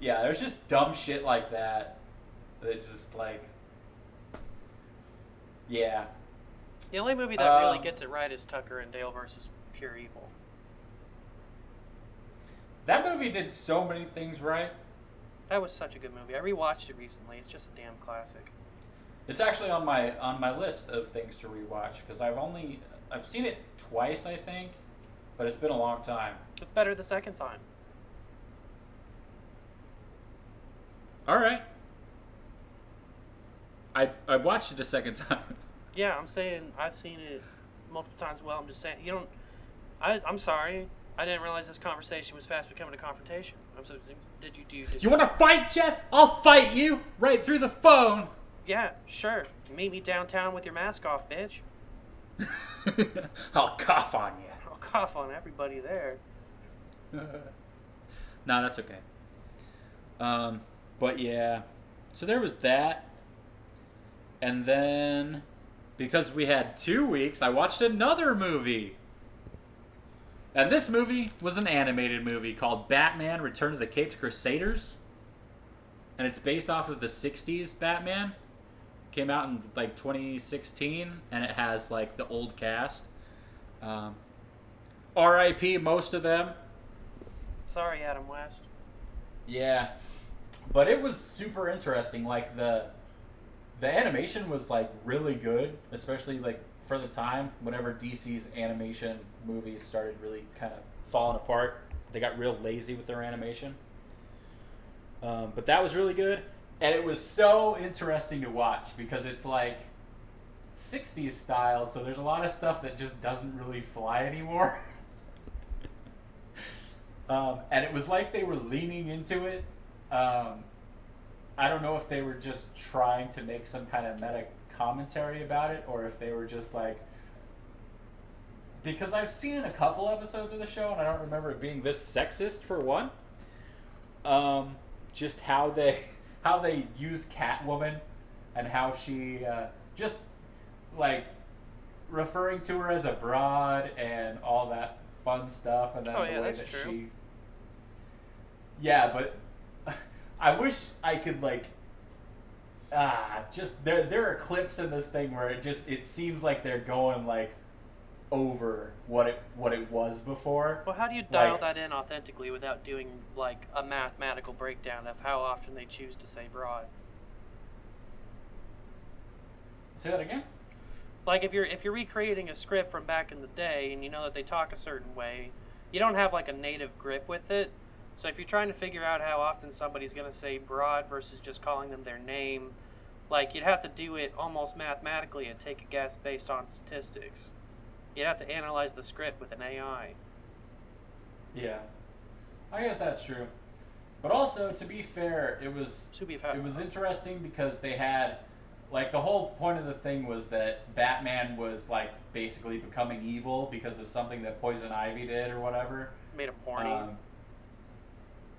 Yeah, there's just dumb shit like that. That just, like... Yeah. The only movie that really gets it right is Tucker and Dale versus Pure Evil. That movie did so many things right. That was such a good movie. I rewatched it recently. It's just a damn classic. It's actually on my list of things to rewatch because I've seen it twice, I think, but it's been a long time. It's better the second time. All right. I watched it a second time. Yeah, I'm saying I've seen it multiple times. Well, I'm just saying you don't. I'm sorry. I didn't realize this conversation was fast becoming a confrontation. I'm so. Did you do? You want to fight, Jeff? I'll fight you right through the phone. Yeah, sure. Meet me downtown with your mask off, bitch. I'll cough on you. I'll cough on everybody there. No, that's okay. But yeah, so there was that. And then, because we had 2 weeks, I watched another movie. And this movie was an animated movie called Batman Return of the Caped Crusaders. And it's based off of the 60s Batman. Came out in like 2016, and it has like the old cast. R.I.P. most of them. Sorry, Adam West. Yeah. But it was super interesting. Like the animation was like really good, especially like for the time. Whenever DC's animation movies started really kind of falling apart, they got real lazy with their animation. But that was really good, and it was so interesting to watch because it's like 60s style, so there's a lot of stuff that just doesn't really fly anymore. And it was like they were leaning into it. I don't know if they were just trying to make some kind of meta commentary about it, or if they were just like... Because I've seen a couple episodes of the show, and I don't remember it being this sexist, for one. Just how they use Catwoman, and how she just like referring to her as a broad and all that fun stuff, and then the way that's that true. she... Yeah, but I wish I could like just there are clips in this thing where it seems like they're going like over what it was before. Well, how do you dial that in authentically without doing like a mathematical breakdown of how often they choose to say broad? Say that again? Like if you're recreating a script from back in the day and you know that they talk a certain way, you don't have like a native grip with it. So if you're trying to figure out how often somebody's going to say broad versus just calling them their name, like you'd have to do it almost mathematically and take a guess based on statistics. You'd have to analyze the script with an AI. Yeah, I guess that's true. But also, to be fair, it was interesting because they had, like, the whole point of the thing was that Batman was like basically becoming evil because of something that Poison Ivy did or whatever. Made him horny.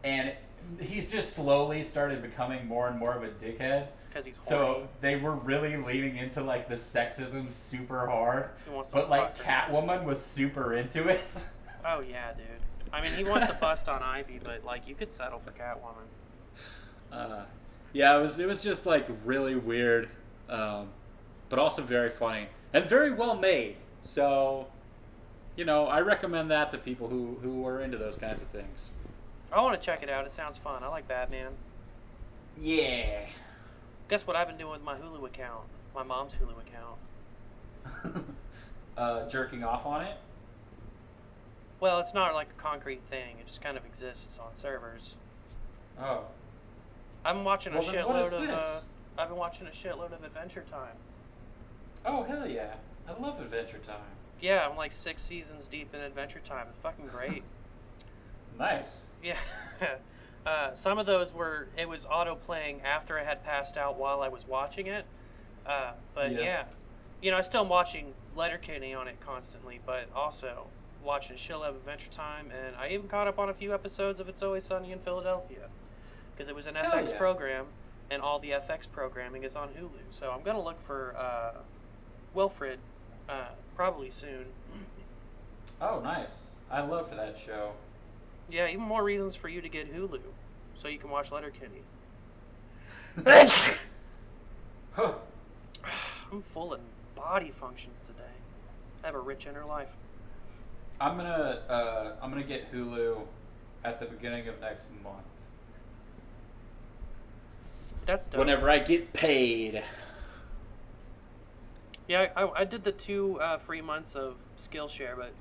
And he's just slowly started becoming more and more of a dickhead. Because he's horny. So they were really leaning into like the sexism super hard, He wants to but like fuck her. Catwoman was super into it. Oh yeah, dude. I mean, he wants to bust on Ivy, but like you could settle for Catwoman. Yeah, it was just like really weird, but also very funny and very well made. So, I recommend that to people who are into those kinds of things. I want to check it out. It sounds fun. I like Batman. Yeah. Guess what I've been doing with my Hulu account? My mom's Hulu account. Jerking off on it. Well, it's not like a concrete thing. It just kind of exists on servers. Oh. I've been watching Well, then what is this? I've been watching a shitload of Adventure Time. Oh hell yeah! I love Adventure Time. Yeah, I'm like 6 seasons deep in Adventure Time. It's fucking great. Nice. Yeah. Some of those it was auto playing after I had passed out while I was watching it. But yeah. I still am watching Letterkenny on it constantly, but also watching She'll Have Adventure Time, and I even caught up on a few episodes of It's Always Sunny in Philadelphia, because it was an FX program, and all the FX programming is on Hulu. So I'm gonna look for Wilfred probably soon. Oh, nice. I loved that show. Yeah, even more reasons for you to get Hulu, so you can watch Letterkenny. Huh. I'm full of body functions today. I have a rich inner life. I'm gonna get Hulu at the beginning of next month. That's dope. Whenever I get paid. Yeah, I did the 2 free months of Skillshare, but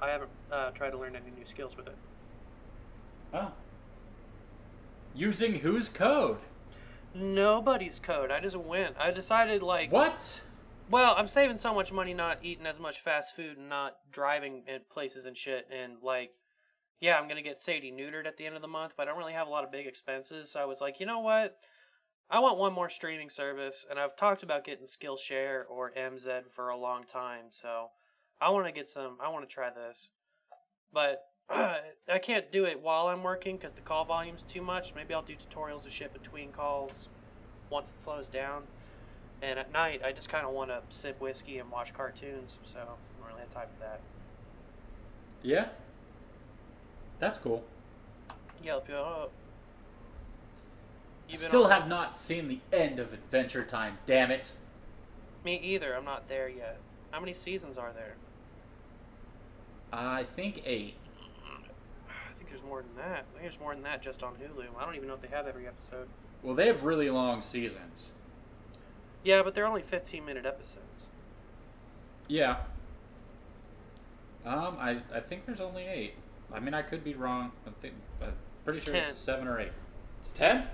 I haven't tried to learn any new skills with it. Oh. Using whose code? Nobody's code. I just went. I decided like What? Well, I'm saving so much money not eating as much fast food and not driving at places and shit. And like, yeah, I'm going to get Sadie neutered at the end of the month, but I don't really have a lot of big expenses. So I was like, you know what? I want one more streaming service. And I've talked about getting Skillshare or MZ for a long time. So I want to try this. But I can't do it while I'm working because the call volume's too much. Maybe I'll do tutorials of shit between calls once it slows down. And at night, I just kind of want to sip whiskey and watch cartoons, so I don't really have time for that. Yeah. That's cool. Yep. I still have not seen the end of Adventure Time, damn it. Me either. I'm not there yet. How many seasons are there? I think 8. I think there's more than that. I think there's more than that just on Hulu. I don't even know if they have every episode. Well, they have really long seasons. Yeah, but they're only 15-minute episodes. Yeah. I think there's only 8. I mean, I could be wrong. I'm pretty sure 10. it's 7 or 8. It's 10?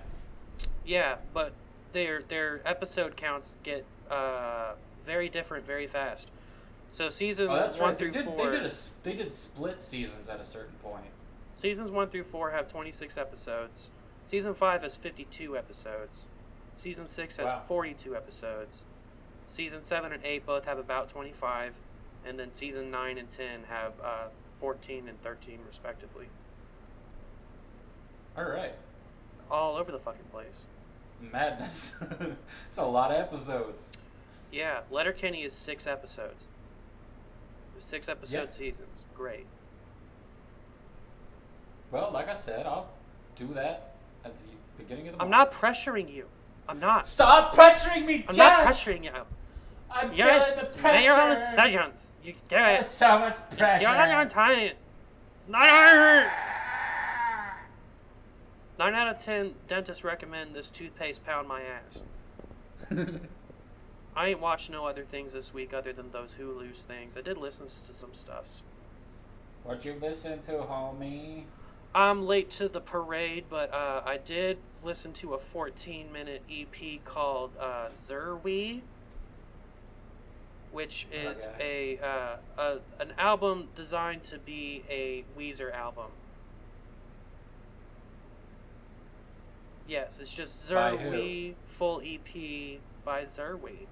Yeah, but their episode counts get very different very fast. So seasons 1 through 4. They did split seasons at a certain point. Seasons 1 through 4 have 26 episodes. Season 5 has 52 episodes. Season 6 has 42 episodes. Season 7 and 8 both have about 25. And then Season 9 and 10 have 14 and 13 respectively. Alright. All over the fucking place. Madness. It's a lot of episodes. Yeah, Letterkenny is 6 episodes. 6 episode seasons. Great. Well, like I said, I'll do that at the beginning of the month. I'm not pressuring you. I'm not. Stop pressuring me, I'm Jeff! not pressuring you. I'm You're feeling the pressure. Your own decisions. You do it. There's so much pressure. You're not on time. 9 out of 10 dentists recommend this toothpaste pound my ass. I ain't watched no other things this week other than those Hulu's things. I did listen to some stuffs. What you listen to, homie? I'm late to the parade, but I did listen to a 14-minute EP called Zerwee, which is an album designed to be a Weezer album. Yes, it's just Zerwee, full EP by Zerwee.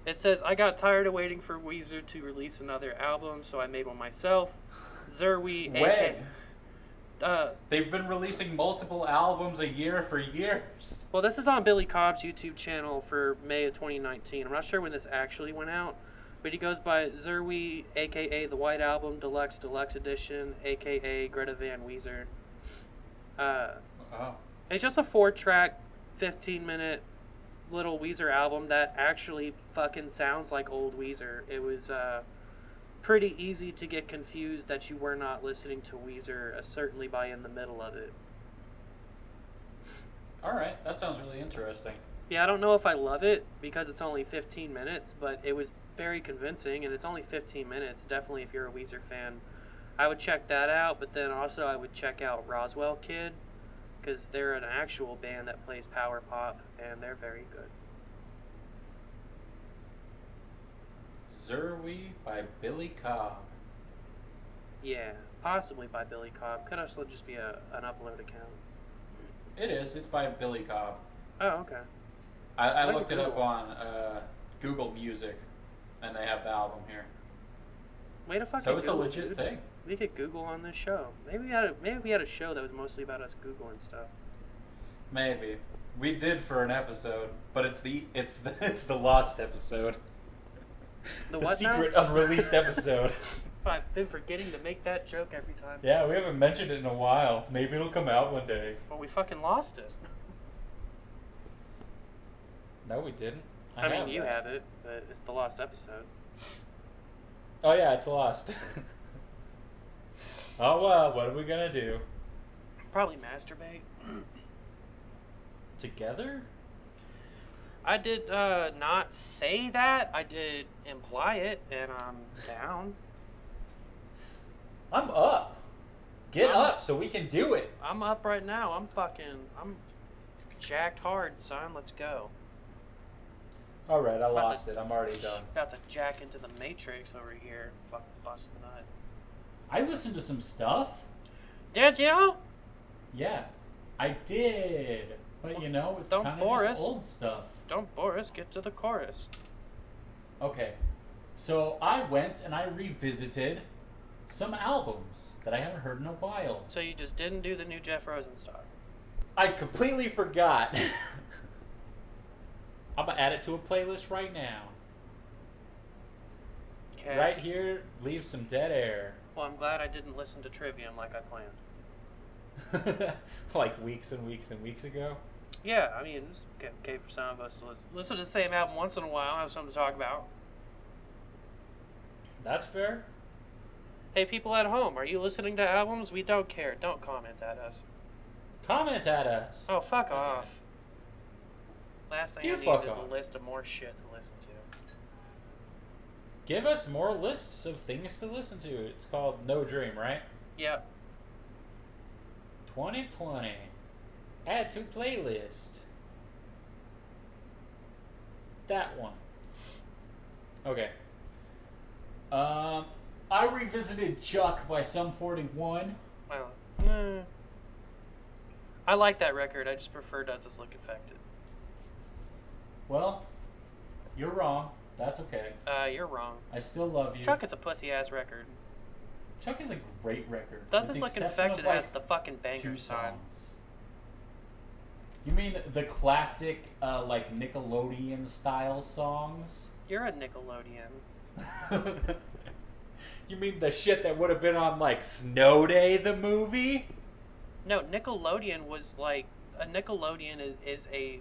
It says, I got tired of waiting for Weezer to release another album, so I made one myself. Zerwee, They've been releasing multiple albums a year for years. Well, this is on Billy Cobb's YouTube channel for May of 2019. I'm not sure when this actually went out, but he goes by Zerwi, aka The White Album Deluxe Edition, aka Greta Van Weezer. Oh. It's just a 4-track, 15-minute little Weezer album that actually fucking sounds like old Weezer. It was pretty easy to get confused that you were not listening to Weezer, certainly by in the middle of it. Alright, that sounds really interesting. Yeah, I don't know if I love it because it's only 15 minutes, but it was very convincing, and it's only 15 minutes. Definitely, if you're a Weezer fan, I would check that out, but then also I would check out Roswell Kid, because they're an actual band that plays power pop, and they're very good. Zerwi by Billy Cobb. Yeah, possibly by Billy Cobb. Could also just be an upload account. It is. It's by Billy Cobb. Oh, okay. I Like looked it up Google. on Google Music, and they have the album here. Way to fucking So it's a Google, legit dude. thing. We could Google on this show. Maybe we had a show that was mostly about us Googling stuff. Maybe we did for an episode, but it's the lost episode. The The what now? secret unreleased episode. I've been forgetting to make that joke every time. Yeah, we haven't mentioned it in a while. Maybe it'll come out one day. Well, we fucking lost it. No, we didn't. I mean, you have it, but it's the lost episode. Oh yeah, it's lost. Oh well, what are we gonna do? Probably masturbate. Together? I did not say that. I did imply it, and I'm down. I'm up. Get I'm- up so we can do it. I'm up right now. I'm jacked hard, son. Let's go. Alright, I About lost to- it. I'm already done. About to jack into the Matrix over here. Fucking busting nut. I listened to some stuff. Did you? Yeah, I did. But you know, it's Don't kind bore of us. just old stuff. Don't bore us. Get to the chorus. Okay, so I went and I revisited some albums that I haven't heard in a while. So you just didn't do the new Jeff Rosenstock. I completely forgot. I'm gonna add it to a playlist right now. Okay. Right here, leave some dead air. Well, I'm glad I didn't listen to Trivium like I planned. Like weeks and weeks and weeks ago. Yeah, I mean, it's okay for some of us to listen to the same album once in a while, have something to talk about. That's fair. Hey, people at home, are you listening to albums? We don't care. Don't comment at us. Comment at us. Oh, fuck Okay. off. Last thing You I need fuck is off. a list of more shit to listen to. Give us more lists of things to listen to. It's called No Dream, right? Yep. 2020. Add to playlist. That one. Okay. I revisited Chuck by Sum 41. Well, I like that record. I just prefer Does This Look Infected? Well, you're wrong. That's okay. You're wrong. I still love you. Chuck is a pussy-ass record. Chuck is a great record. Does with This the Look exception Infected of, has like, the fucking 2 banger song. songs. You mean the classic, like Nickelodeon style songs? You're a Nickelodeon. You mean the shit that would have been on like Snow Day, the movie? No, Nickelodeon was like a Nickelodeon is a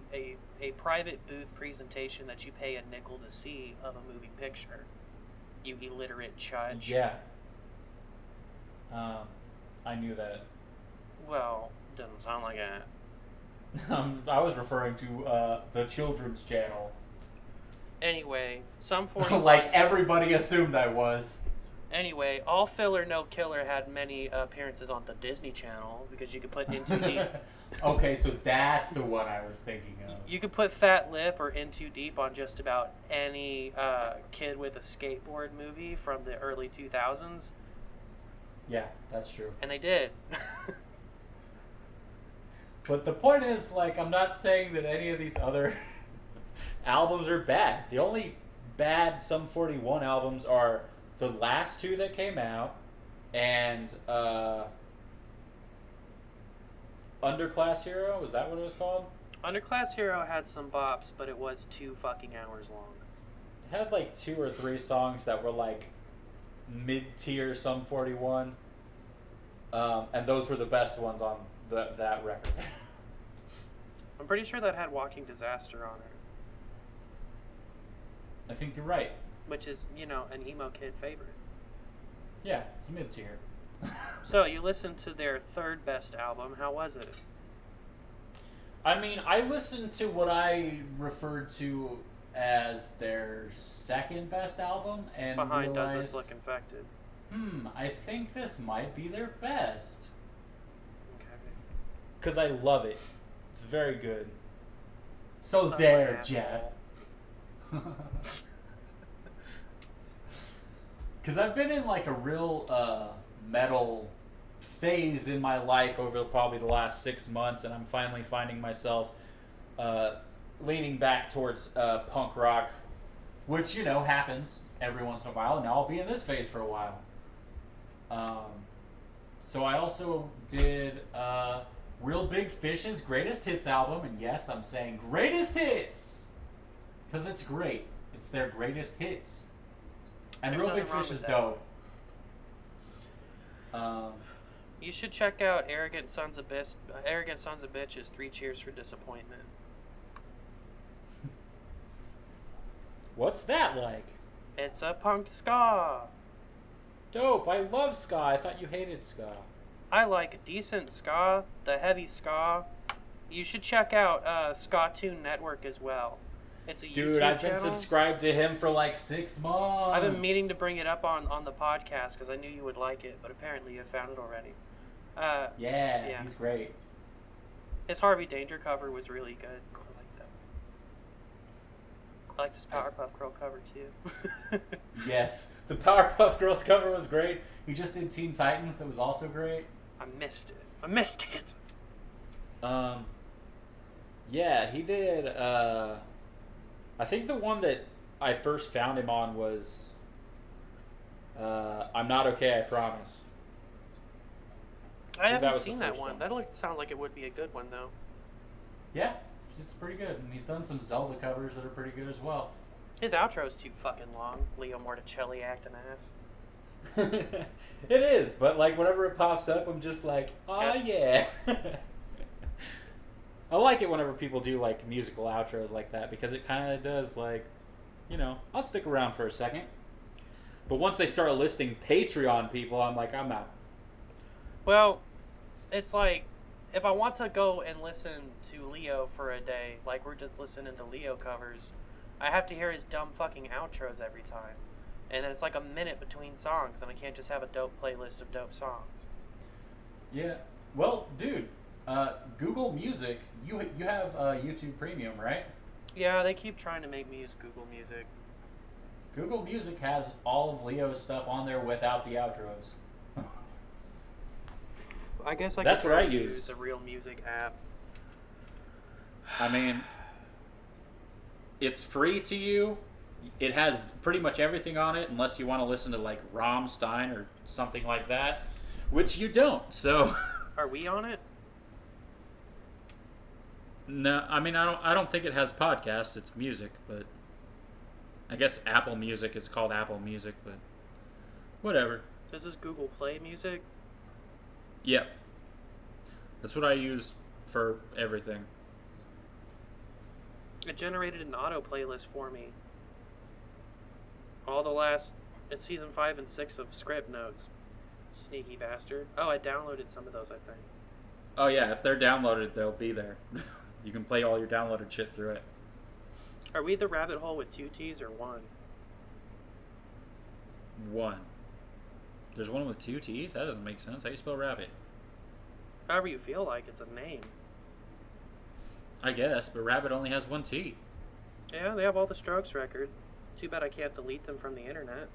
private booth presentation that you pay a nickel to see of a moving picture. You illiterate chudge. Yeah. I knew that. Well, doesn't sound like it. I was referring to the children's channel. Anyway, Sum 41. Like everybody assumed I was. Anyway, All Filler No Killer had many appearances on the Disney Channel because you could put In Too Deep. Okay, so that's the one I was thinking of. You could put Fat Lip or In Too Deep on just about any kid with a skateboard movie from the early 2000s, Yeah, that's true. and they did. But the point is, like, I'm not saying that any of these other albums are bad. The only bad Sum 41 albums are the last 2 that came out, and Underclass Hero? Was that what it was called? Underclass Hero had some bops, but it was 2 fucking hours long. It had like 2 or 3 songs that were like mid-tier Sum 41. And those were the best ones on that record. I'm pretty sure that had Walking Disaster on it, I think you're right. which is, you know, an emo kid favorite. Yeah, it's mid-tier. So, you listened to their 3rd best album. How was it? I mean, I listened to what I referred to as their 2nd best album and Behind Does realized, This Look Infected? I think this might be their best. Okay. Because I love it. It's very good. So Sounds there, like an Jeff. asshole. Because I've been in like a real metal phase in my life over probably the last 6 months, and I'm finally finding myself leaning back towards punk rock, which, you know, happens every once in a while, and now I'll be in this phase for a while. So I also did Real Big Fish's Greatest Hits album, and yes, I'm saying Greatest Hits, because it's great. It's their greatest hits. And There's Real Big nothing wrong Fish with is that. dope. You should check out Arrogant Sons of Bitches, 3 Cheers for Disappointment. What's that like? It's a punk ska. Dope. I love ska. I thought you hated ska. I like decent ska, the heavy ska. You should check out Ska Tune Network as well. It's a Dude, YouTube I've been channel. subscribed to him for like 6 months. I've been meaning to bring it up on the podcast because I knew you would like it, but apparently you found it already. Yeah, he's great. His Harvey Danger cover was really good. I like that. I like this Powerpuff Girl cover too. Yes, the Powerpuff Girls cover was great. He just did Teen Titans, that was also great. I missed it. I missed it. Yeah, he did. I think the one that I first found him on was I'm Not Okay, I Promise. I that haven't was the seen that first one. one. That sounds like it would be a good one though. Yeah, it's pretty good. And he's done some Zelda covers that are pretty good as well. His outro's too fucking long. Leo Morticelli acting ass. It is, but like whenever it pops up, I'm just like, oh yeah. I like it whenever people do like musical outros like that because it kind of does like, you know, I'll stick around for a second. But once they start listing Patreon people, I'm like, I'm out. Well, it's like if I want to go and listen to Leo for a day, like we're just listening to Leo covers, I have to hear his dumb fucking outros every time. And then it's like a minute between songs, and I can't just have a dope playlist of dope songs. Yeah. Well, dude, Google Music, you have YouTube Premium, right? Yeah, they keep trying to make me use Google Music. Google Music has all of Leo's stuff on there without the outros. I guess I That's could what I try to use. a real music app. I mean, it's free to you. It has pretty much everything on it, unless you want to listen to like Rammstein or something like that, which you don't. So, Are we on it? no, I mean, I don't think it has podcast. It's music, but I guess Apple Music is called Apple Music, but whatever. This is Google Play Music. Yep, that's what I use for everything. It generated an auto playlist for me. All the last season 5 and 6 of Script Notes. Sneaky bastard. Oh, I downloaded some of those, I think. Oh yeah, if they're downloaded, they'll be there. You can play all your downloaded shit through it. Are we the Rabbithole with 2 T's or 1? One. There's one with 2 T's? That doesn't make sense. How do you spell rabbit? However you feel like, it's a name. I guess, but rabbit only has 1 T. Yeah, they have all the Strokes record. Too bad I can't delete them from the internet.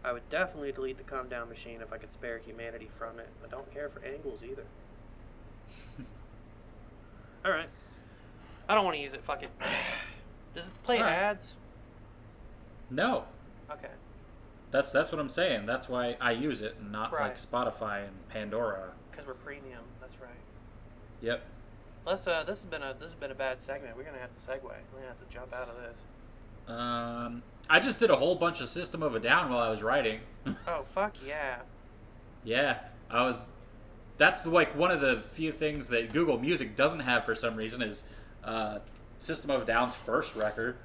I would definitely delete the Calm Down Machine if I could spare humanity from it. I don't care for angles either. Alright. I don't want to use it, fuck it. Does it play Alright. ads? No. Okay. That's what I'm saying. That's why I use it, and not Right. like Spotify and Pandora. Because we're premium, that's right. Yep. This has been a bad segment. We're gonna have to segue. We're gonna have to jump out of this. I just did a whole bunch of System of a Down while I was writing. Oh fuck yeah! Yeah, I was. That's like one of the few things that Google Music doesn't have for some reason is System of a Down's first record,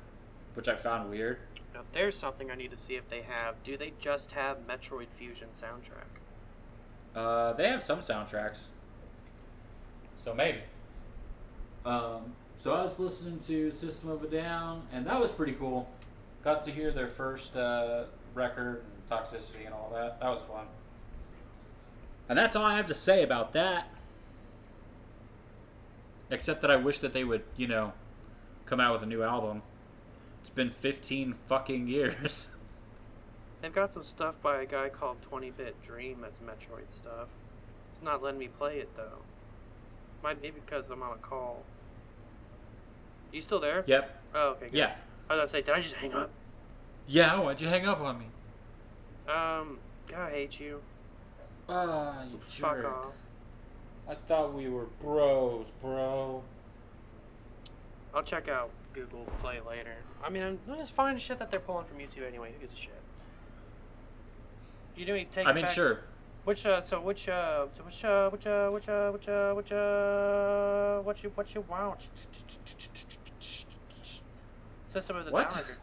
which I found weird. Now there's something I need to see if they have. Do they just have Metroid Fusion soundtrack? They have some soundtracks, so maybe. So I was listening to System of a Down, and that was pretty cool. Got to hear their first record, and Toxicity, and all that. That was fun. And that's all I have to say about that. Except that I wish that they would, come out with a new album. It's been 15 fucking years. They've got some stuff by a guy called 20-Bit Dream that's Metroid stuff. It's not letting me play it though. Might be because I'm on a call. You still there? Yep. Oh, okay, good. Yeah. I was gonna say, did I just hang up? Yeah, why'd you hang up on me? I hate you. You Fuck jerk. off. I thought we were bros, bro. I'll check out Google Play later. I mean, I'm just finding shit that they're pulling from YouTube anyway. Who gives a shit? You doing take? I mean, back, sure. What you want? System of the Down What? record.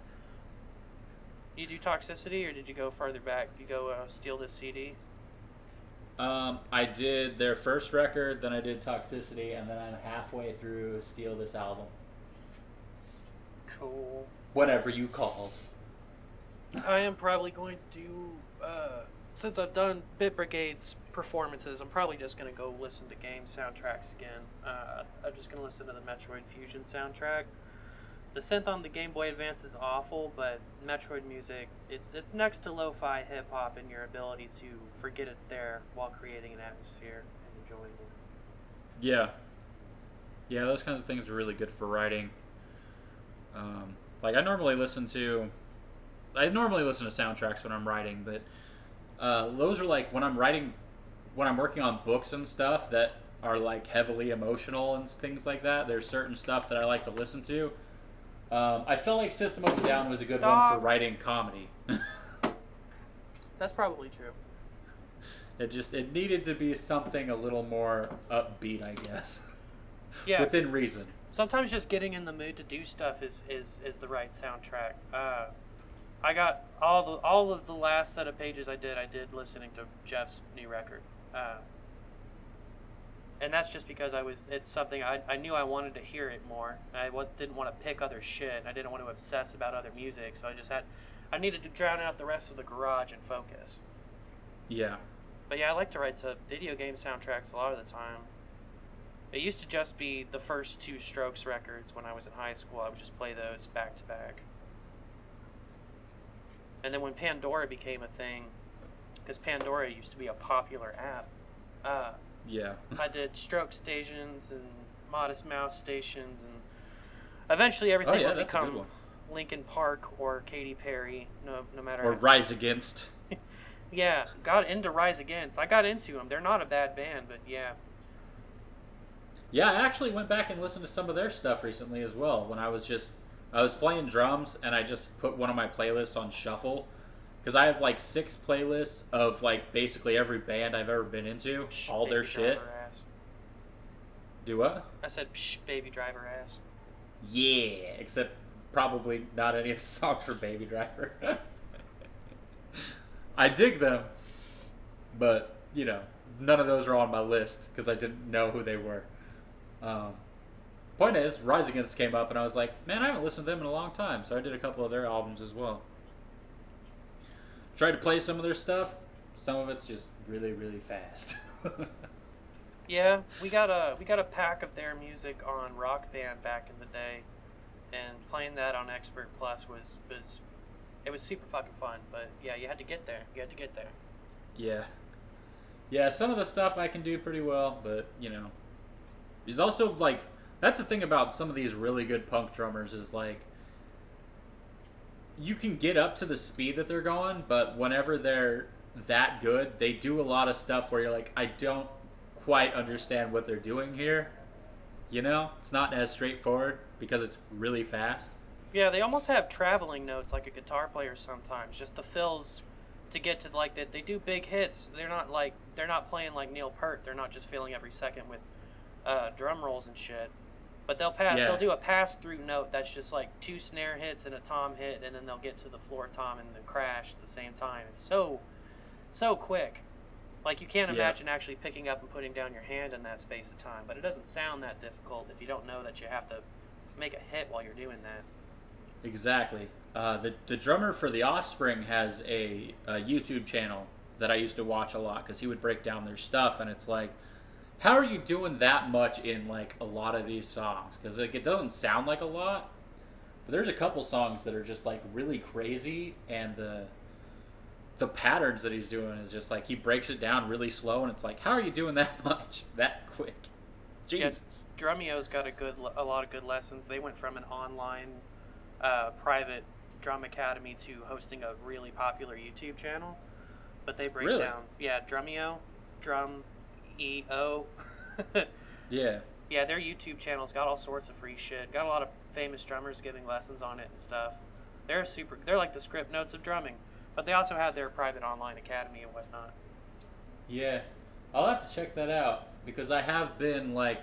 You do Toxicity, or did you go farther back? You go steal this CD? I did their first record, then I did Toxicity, and then I'm halfway through Steal This Album. Cool. Whatever you called. I am probably going to, since I've done Bit Brigade's performances, I'm probably just going to go listen to game soundtracks again. I'm just going to listen to the Metroid Fusion soundtrack. The synth on the Game Boy Advance is awful, but Metroid music, it's next to lo-fi hip-hop in your ability to forget it's there while creating an atmosphere and enjoying it. Yeah. Yeah, those kinds of things are really good for writing. Like I normally listen to soundtracks when I'm writing, but those are like when I'm working on books and stuff that are like heavily emotional and things like that. There's certain stuff that I like to listen to. I felt like System of a Down was a good one for writing comedy. That's probably true. It needed to be something a little more upbeat, I guess. Yeah. Within reason. Sometimes just getting in the mood to do stuff is the right soundtrack. I got all of the last set of pages I did listening to Jeff's new record. And that's just because it's something I knew I wanted to hear it more. I didn't want to pick other shit. I didn't want to obsess about other music. So I needed to drown out the rest of the garage and focus. Yeah. But yeah, I like to write to video game soundtracks a lot of the time. It used to just be the first two Strokes records when I was in high school. I would just play those back to back. And then when Pandora became a thing, because Pandora used to be a popular app, Yeah. I did Stroke stations and Modest Mouse stations, and eventually everything would become Linkin Park or Katy Perry, no matter. Or Rise Against. Yeah, got into Rise Against. I got into them. They're not a bad band, but yeah. Yeah, I actually went back and listened to some of their stuff recently as well. When I was playing drums and I just put one of my playlists on shuffle. Because I have like 6 playlists of like basically every band I've ever been into. All their shit. Ass. Do what? I said, psh, Baby Driver ass. Yeah, except probably not any of the songs for Baby Driver. I dig them, but, none of those are on my list because I didn't know who they were. Point is, Rise Against came up and I was like, man, I haven't listened to them in a long time, so I did a couple of their albums as well. Tried to play some of their stuff. Some of it's just really, really fast. Yeah, we got a pack of their music on Rock Band back in the day, and playing that on Expert Plus was super fucking fun. But yeah, you had to get there. Yeah. Yeah, some of the stuff I can do pretty well, but there's also like that's the thing about some of these really good punk drummers is like you can get up to the speed that they're going, but whenever they're that good, they do a lot of stuff where you're like, I don't quite understand what they're doing here. You know, it's not as straightforward because it's really fast. Yeah, they almost have traveling notes like a guitar player sometimes. Just the fills to get to like that. They do big hits. They're not playing like Neil Peart. They're not just filling every second with drum rolls and shit. But they'll do a pass through note that's just like 2 snare hits and a tom hit, and then they'll get to the floor tom and the crash at the same time. It's so quick. Like you can't imagine actually picking up and putting down your hand in that space of time. But it doesn't sound that difficult if you don't know that you have to make a hit while you're doing that. Exactly. The drummer for The Offspring has a YouTube channel that I used to watch a lot because he would break down their stuff, and it's like, how are you doing that much in like a lot of these songs? Because like it doesn't sound like a lot, but there's a couple songs that are just like really crazy, and the patterns that he's doing is just like he breaks it down really slow, and it's like, how are you doing that much that quick? Jesus. Yeah, Drummeo's got a lot of good lessons. They went from an online private drum academy to hosting a really popular YouTube channel. But they break down, Drummeo, Drum EO. Yeah. Yeah, their YouTube channel's got all sorts of free shit. Got a lot of famous drummers giving lessons on it and stuff. They're like the script notes of drumming. But they also have their private online academy and whatnot. Yeah. I'll have to check that out because I have been like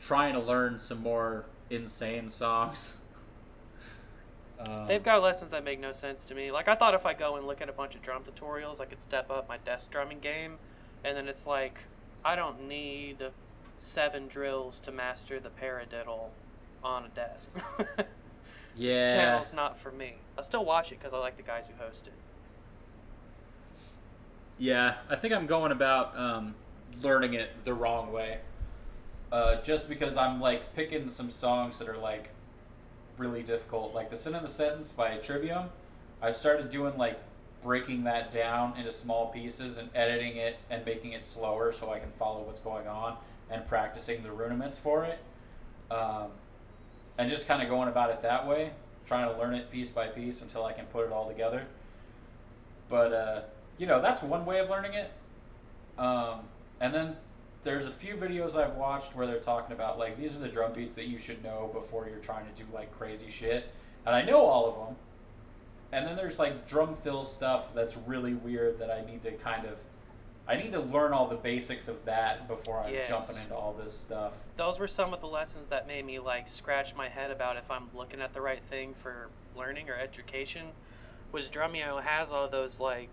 trying to learn some more insane songs. They've got lessons that make no sense to me. Like, I thought if I go and look at a bunch of drum tutorials, I could step up my desk drumming game. And then it's like, I don't need 7 drills to master the paradiddle on a desk. Yeah. This channel's not for me. I still watch it because I like the guys who host it. Yeah, I think I'm going about learning it the wrong way. Just because I'm like picking some songs that are like really difficult, like the Sin in the Sentence by Trivium. I started doing like breaking that down into small pieces and editing it and making it slower so I can follow what's going on and practicing the rudiments for it, and just kind of going about it that way, trying to learn it piece by piece until I can put it all together. But that's one way of learning it. And then there's a few videos I've watched where they're talking about like these are the drum beats that you should know before you're trying to do like crazy shit, and I know all of them. And then there's like drum fill stuff that's really weird that I need to learn all the basics of that before I'm jumping into all this stuff. Those were some of the lessons that made me like scratch my head about if I'm looking at the right thing for learning or education. Was Drummeo has all those like,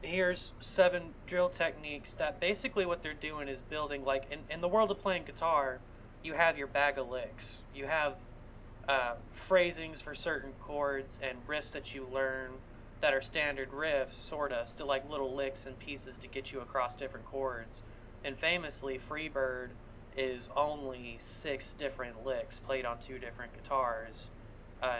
here's 7 drill techniques that basically what they're doing is building like in the world of playing guitar, you have your bag of licks. You have phrasings for certain chords and riffs that you learn that are standard riffs, sorta, still like little licks and pieces to get you across different chords. And famously, Freebird is only 6 different licks played on 2 different guitars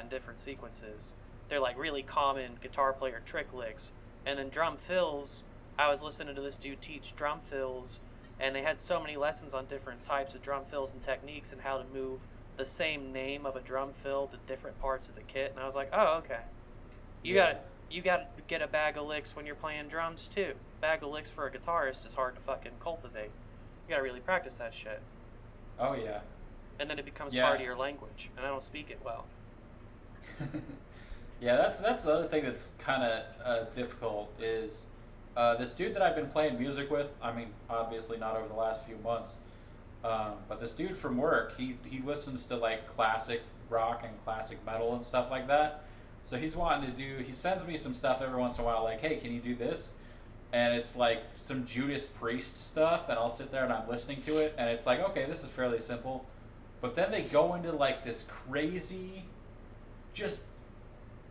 in different sequences. They're like really common guitar player trick licks. And then drum fills, I was listening to this dude teach drum fills, and they had so many lessons on different types of drum fills and techniques and how to move the same name of a drum fill to different parts of the kit. And I was like, oh, okay. You got to get a bag of licks when you're playing drums too. Bag of licks for a guitarist is hard to fucking cultivate. You got to really practice that shit. Oh yeah. And then it becomes part of your language, and I don't speak it well. Yeah, that's the other thing that's kind of difficult is this dude that I've been playing music with. I mean, obviously not over the last few months, but this dude from work, he listens to like classic rock and classic metal and stuff like that. So he sends me some stuff every once in a while, like, hey, can you do this? And it's like some Judas Priest stuff, and I'll sit there and I'm listening to it, and it's like, okay, this is fairly simple. But then they go into like this crazy, just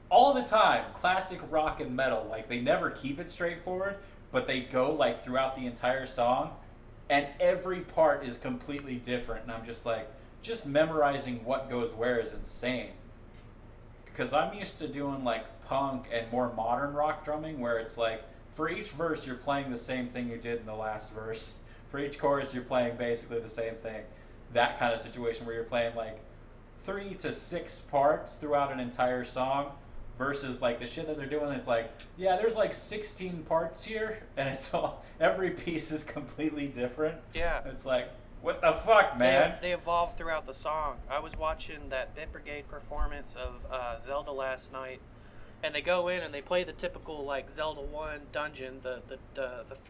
all the time, classic rock and metal. Like they never keep it straightforward, but they go like throughout the entire song, and every part is completely different. And I'm just like, just memorizing what goes where is insane. Because I'm used to doing like punk and more modern rock drumming where it's like, for each verse you're playing the same thing you did in the last verse. For each chorus you're playing basically the same thing. That kind of situation where you're playing like 3 to 6 parts throughout an entire song versus like the shit that they're doing. It's like, yeah, there's like 16 parts here, and it's all every piece is completely different. Yeah. It's like, what the fuck, man? They evolve throughout the song. I was watching that Bit Brigade performance of Zelda last night, and they go in and they play the typical like Zelda 1 dungeon, the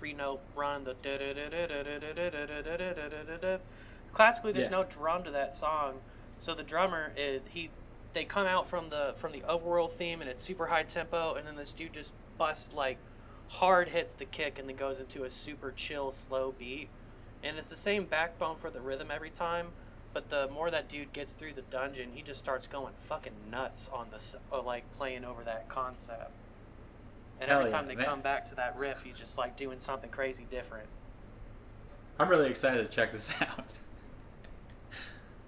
3-note run, the classically there's no drum to that song, so the drummer they come out from the overworld theme and it's super high tempo, and then this dude just busts like hard hits the kick and then goes into a super chill slow beat, and it's the same backbone for the rhythm every time. But the more that dude gets through the dungeon, he just starts going fucking nuts on like playing over that concept. And Hell every yeah, time they man. come back to that riff, he's just like doing something crazy different. I'm really excited to check this out.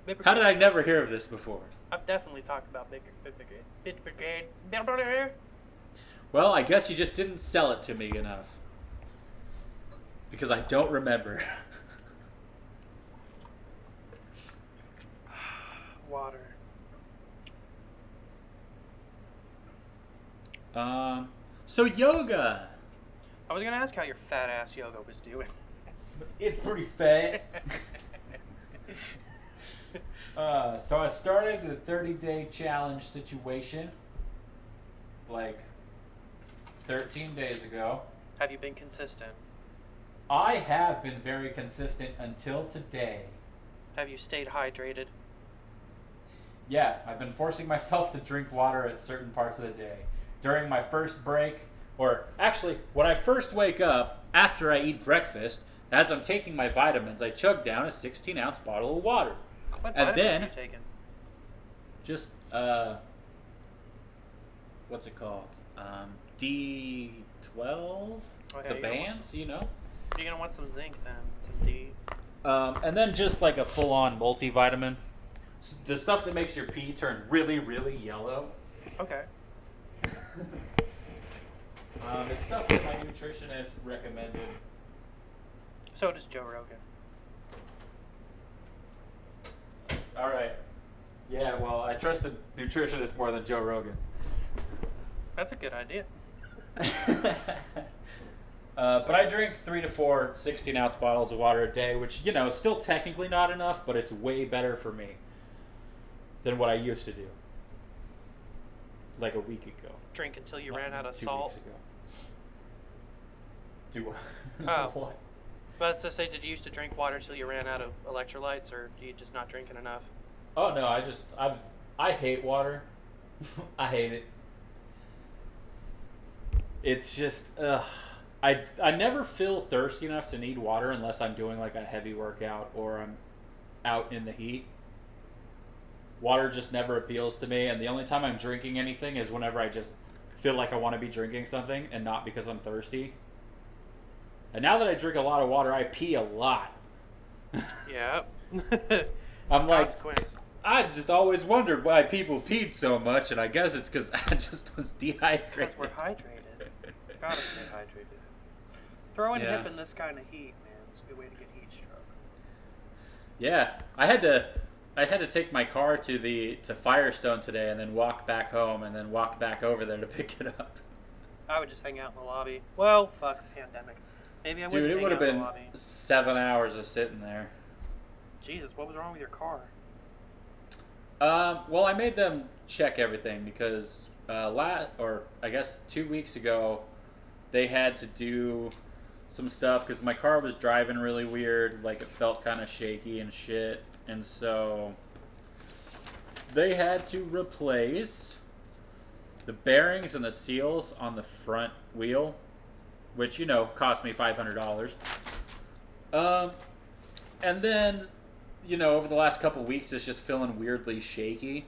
Bit How did I Brigade- never hear of this before? I've definitely talked about Bit Brigade. Well, I guess you just didn't sell it to me enough. Because I don't remember. Water. So yoga. I was gonna ask how your fat ass yoga was doing. It's pretty fat. So I started the 30-day challenge situation like 13 days ago. Have you been consistent? I have been very consistent until today. Have you stayed hydrated? Yeah, I've been forcing myself to drink water at certain parts of the day. During my first break, or actually, when I first wake up after I eat breakfast, as I'm taking my vitamins, I chug down a 16-ounce bottle of water. What And vitamins then- are you taking? Just, what's it called? D12? Oh, yeah, The you're gonna want bands, you know? You're gonna want some zinc then, some D. And then just like a full-on multivitamin. The stuff that makes your pee turn really, really yellow. Okay. It's stuff that my nutritionist recommended. So does Joe Rogan. All right. Yeah, well, I trust the nutritionist more than Joe Rogan. That's a good idea. But I drink 3 to 4 16-ounce bottles of water a day, which, you know, still technically not enough, but it's way better for me than what I used to do. Like a week ago. Drink until you Not ran out of 2 salt. weeks ago. Do what? Oh. What? But to say, did you used to drink water till you ran out of electrolytes, or do you just not drinking enough? Oh no, I hate water. I hate it. It's just I never feel thirsty enough to need water unless I'm doing like a heavy workout or I'm out in the heat. Water just never appeals to me, and the only time I'm drinking anything is whenever I just feel like I want to be drinking something and not because I'm thirsty. And now that I drink a lot of water, I pee a lot. Yeah. I'm like, Consequence. I just always wondered why people peed so much, and I guess it's because I just was dehydrated. Because we're hydrated. Gotta stay hydrated. Throwing Yeah. hip in this kind of heat, man, it's a good way to get heat stroke. Yeah, I had to take my car to Firestone today, and then walk back home, and then walk back over there to pick it up. I would just hang out in the lobby. Well, fuck the pandemic. Maybe I would. Dude, it would have been Lobby. 7 hours of sitting there. Jesus, what was wrong with your car? Well, I made them check everything because I guess 2 weeks ago, they had to do some stuff because my car was driving really weird, like it felt kind of shaky and shit, and so they had to replace the bearings and the seals on the front wheel, which, you know, cost me $500. And then, you know, over the last couple weeks, it's just feeling weirdly shaky.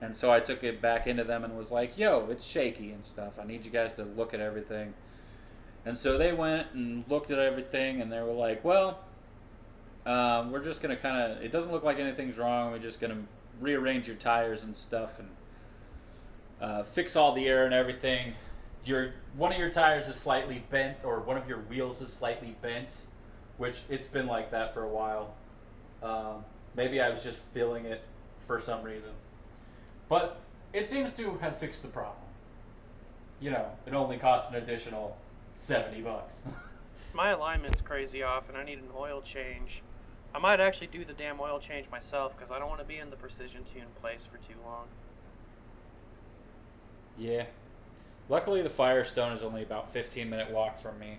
And so I took it back into them and was like, yo, it's shaky and stuff. I need you guys to look at everything. And so they went and looked at everything, and they were like, well, we're just going to kind of, it doesn't look like anything's wrong. We're just going to rearrange your tires and stuff and fix all the air and everything. One of your tires is slightly bent, or one of your wheels is slightly bent, which it's been like that for a while. Maybe I was just feeling it for some reason. But it seems to have fixed the problem. it only costs an additional $70. My alignment's crazy off, and I need an oil change. I might actually do the damn oil change myself because I don't want to be in the precision tune place for too long. Yeah. Luckily, the Firestone is only about 15-minute walk from me.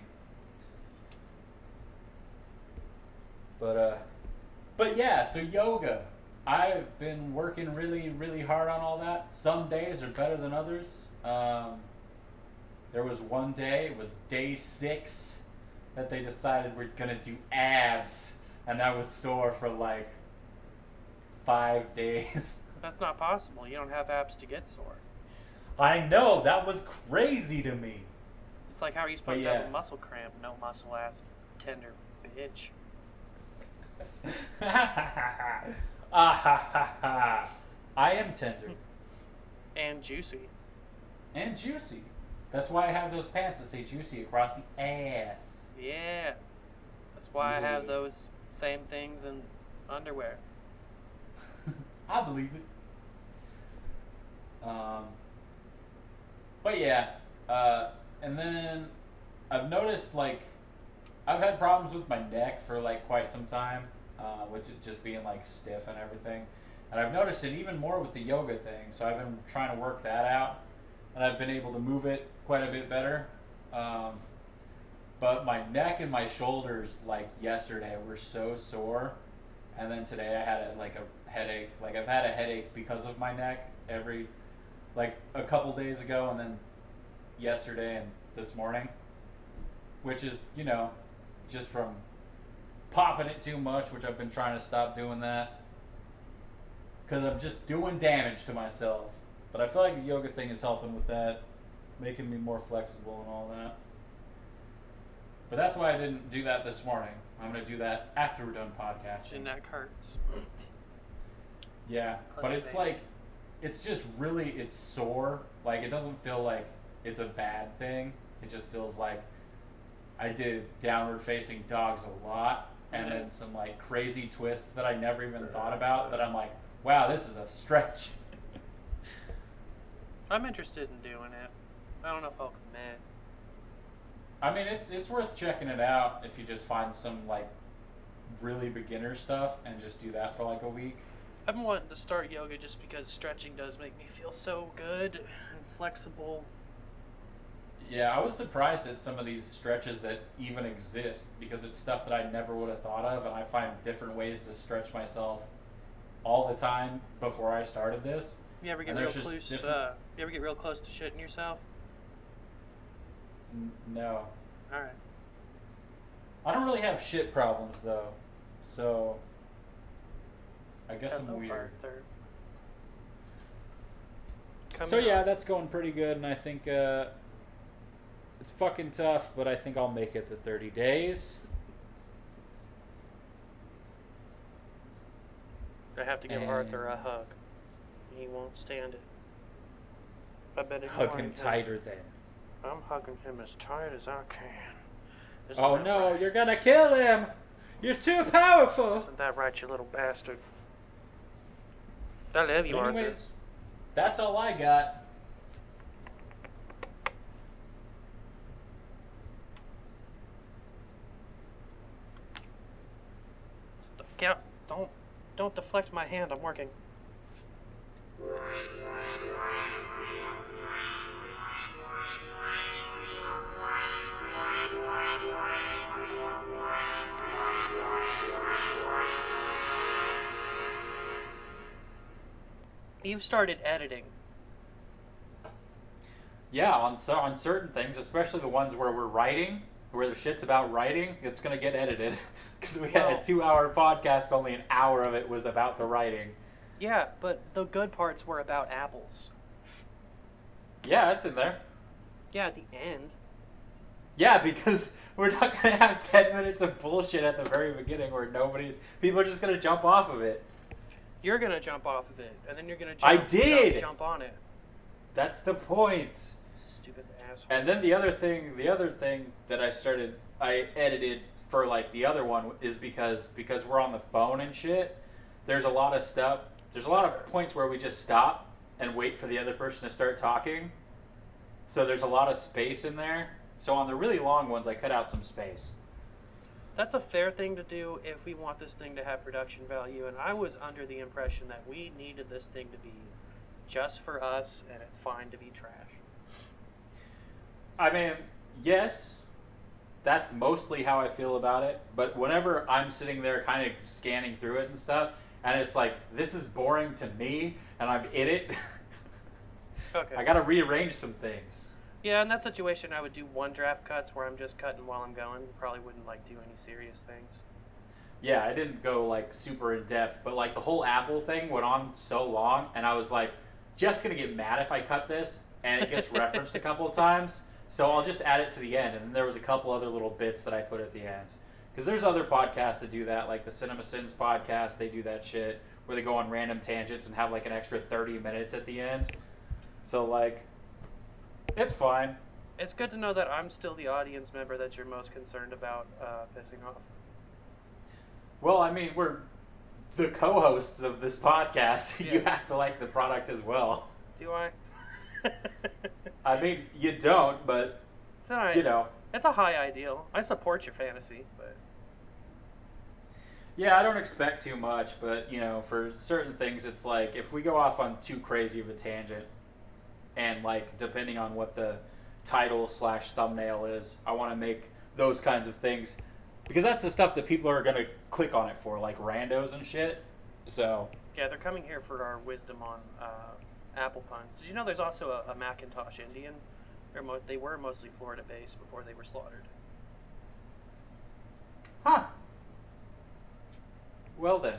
But yeah, so yoga. I've been working really, really hard on all that. Some days are better than others. There was one day, it was day 6, that they decided we're gonna do abs, and I was sore for like 5 days. That's not possible. You don't have abs to get sore. I know, that was crazy to me. It's like, how are you supposed But to have yeah. a muscle cramp? No muscle ass tender bitch. I am tender And juicy. and juicy. That's why I have those pants that say juicy across the ass. Yeah. That's why I have Yeah. those same things in underwear. I believe it. But yeah, and then I've noticed like I've had problems with my neck for like quite some time, which is just being like stiff and everything. And I've noticed it even more with the yoga thing. So I've been trying to work that out, and I've been able to move it quite a bit better. But my neck and my shoulders, like yesterday, were so sore, and then today I had a headache. Like I've had a headache because of my neck like a couple days ago, and then yesterday and this morning, which is just from popping it too much, which I've been trying to stop doing that because I'm just doing damage to myself. But I feel like the yoga thing is helping with that, making me more flexible and all that. But that's why I didn't do that this morning. I'm going to do that after we're done podcasting. Your neck hurts. Yeah, but it's like, it's just really, it's sore. Like, it doesn't feel like it's a bad thing. It just feels like I did downward facing dogs a lot, and then some like crazy twists that I never even thought about that I'm like, wow, this is a stretch. I'm interested in doing it. I don't know if I'll commit. I mean, it's worth checking it out if you just find some like really beginner stuff and just do that for like a week. I've been wanting to start yoga just because stretching does make me feel so good and flexible. Yeah, I was surprised at some of these stretches that even exist because it's stuff that I never would have thought of, and I find different ways to stretch myself all the time before I started this. You ever get And real there's just close? different- You ever get real close to shitting yourself? No. All right. I don't really have shit problems though, so I guess I'm Hello, weird. Arthur. Come So yeah, on. that's going pretty good, and I think it's fucking tough, but I think I'll make it to 30 days. I have to give And- Arthur a hug. He won't stand it. I bet if Hug him tighter then. I'm hugging him as tight as I can. Isn't Oh that no, right? you're gonna kill him! You're too powerful! Isn't that right, you little bastard? I love you, But Arthur. anyways, that's all I got. Get up. Don't deflect my hand. I'm working. You've started editing. Yeah, on certain things, especially the ones where we're writing, where the shit's about writing, it's gonna get edited. Because we had Well- a 2-hour podcast, only an hour of it was about the writing. Yeah, but the good parts were about apples. Yeah, it's in there. Yeah, at the end. Yeah, because we're not gonna have 10 minutes of bullshit at the very beginning where people are just gonna jump off of it. You're gonna jump off of it, and then you're gonna I jump, did! jump on it. That's the point. Stupid asshole. And then the other thing that I edited for like the other one is because we're on the phone and shit. There's a lot of points where we just stop and wait for the other person to start talking. so there's a lot of space in there. So on the really long ones, I cut out some space. That's a fair thing to do if we want this thing to have production value, and I was under the impression that we needed this thing to be just for us, and it's fine to be trash. I mean, yes, that's mostly how I feel about it. But whenever I'm sitting there kind of scanning through it and stuff, and it's like, this is boring to me, and I'm in it, Okay. I gotta rearrange some things. Yeah, in that situation, I would do one draft cuts where I'm just cutting while I'm going. Probably wouldn't like do any serious things. Yeah, I didn't go like super in depth, but like the whole Apple thing went on so long, and I was like, Jeff's gonna get mad if I cut this, and it gets referenced a couple of times, so I'll just add it to the end. And then there was a couple other little bits that I put at the end, because there's other podcasts that do that, like the Cinema Sins podcast. They do that shit where they go on random tangents and have like an extra 30 minutes at the end. So like, it's fine. It's good to know that I'm still the audience member that you're most concerned about pissing off. Well, I mean, we're the co-hosts of this podcast. Yeah. You have to like the product as well. Do I? I mean, you don't, but It's all right. you know. It's a high ideal. I support your fantasy, but Yeah, I don't expect too much, but you know, for certain things, it's like if we go off on too crazy of a tangent, and like depending on what the title / thumbnail is, I want to make those kinds of things because that's the stuff that people are gonna click on it for, like randos and shit. So yeah, they're coming here for our wisdom on apple puns. Did you know there's also a Macintosh Indian? They were mostly Florida-based before they were slaughtered. huh. Well then.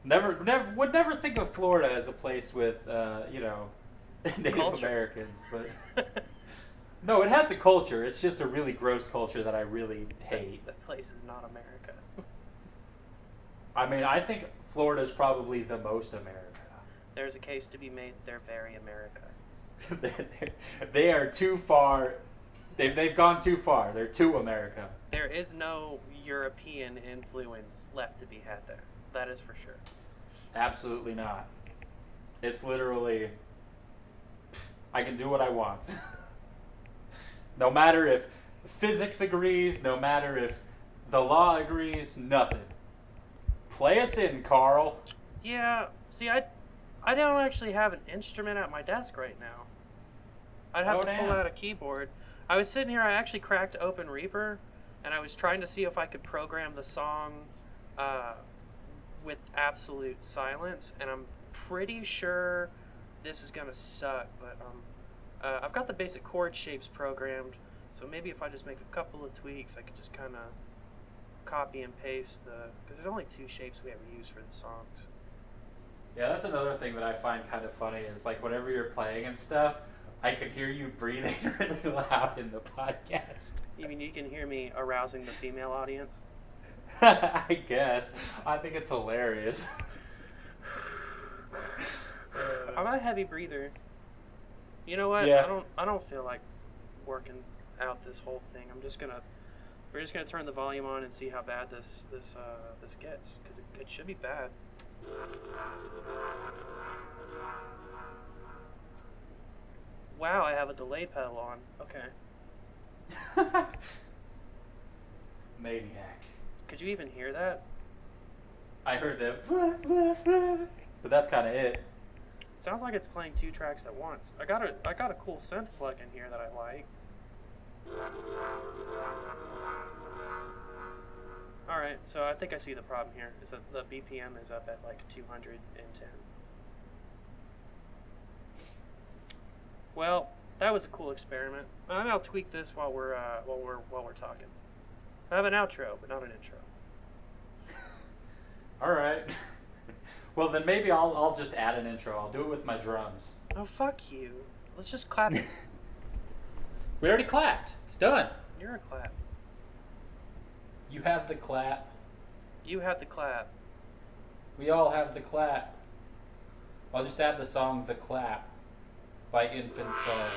Would never think of Florida as a place with, Native Culture. Americans, but no, it has a culture. It's just a really gross culture that I really hate. That place is not America. I mean, I think Florida's probably the most America. There's a case to be made. They're very America. They are too far. They've gone too far. They're too America. There is no European influence left to be had there. That is for sure. Absolutely not. It's literally, I can do what I want. No matter if physics agrees, no matter if the law agrees, nothing. Play us in, Carl. Yeah. See, I don't actually have an instrument at my desk right now. I'd have Oh, to pull damn. out a keyboard. I was sitting here. I actually cracked open Reaper, and I was trying to see if I could program the song with absolute silence. And I'm pretty sure this is gonna suck, but I've got the basic chord shapes programmed. So maybe if I just make a couple of tweaks, I could just kind of copy and paste because there's only 2 shapes we ever use for the songs. Yeah, that's another thing that I find kind of funny is like whenever you're playing and stuff, I could hear you breathing really loud in the podcast. You mean you can hear me arousing the female audience? I guess. I think it's hilarious. I'm a heavy breather. You know what? Yeah. I don't feel like working out this whole thing. We're just gonna turn the volume on and see how bad this gets, because it should be bad. Wow, I have a delay pedal on. Okay. Maniac. Could you even hear that? I heard that, but that's kind of it. Sounds like it's playing 2 tracks at once. I got a cool synth plug in here that I like. Alright, so I think I see the problem here, is that the BPM is up at like 210. Well, that was a cool experiment. I'll tweak this while we're talking. I have an outro, but not an intro. All right. Well, then maybe I'll just add an intro. I'll do it with my drums. Oh, fuck you. Let's just clap it. We already clapped. It's done. You're a clap. You have the clap. You have the clap. We all have the clap. I'll just add the song "The Clap" by Infant Sorrow.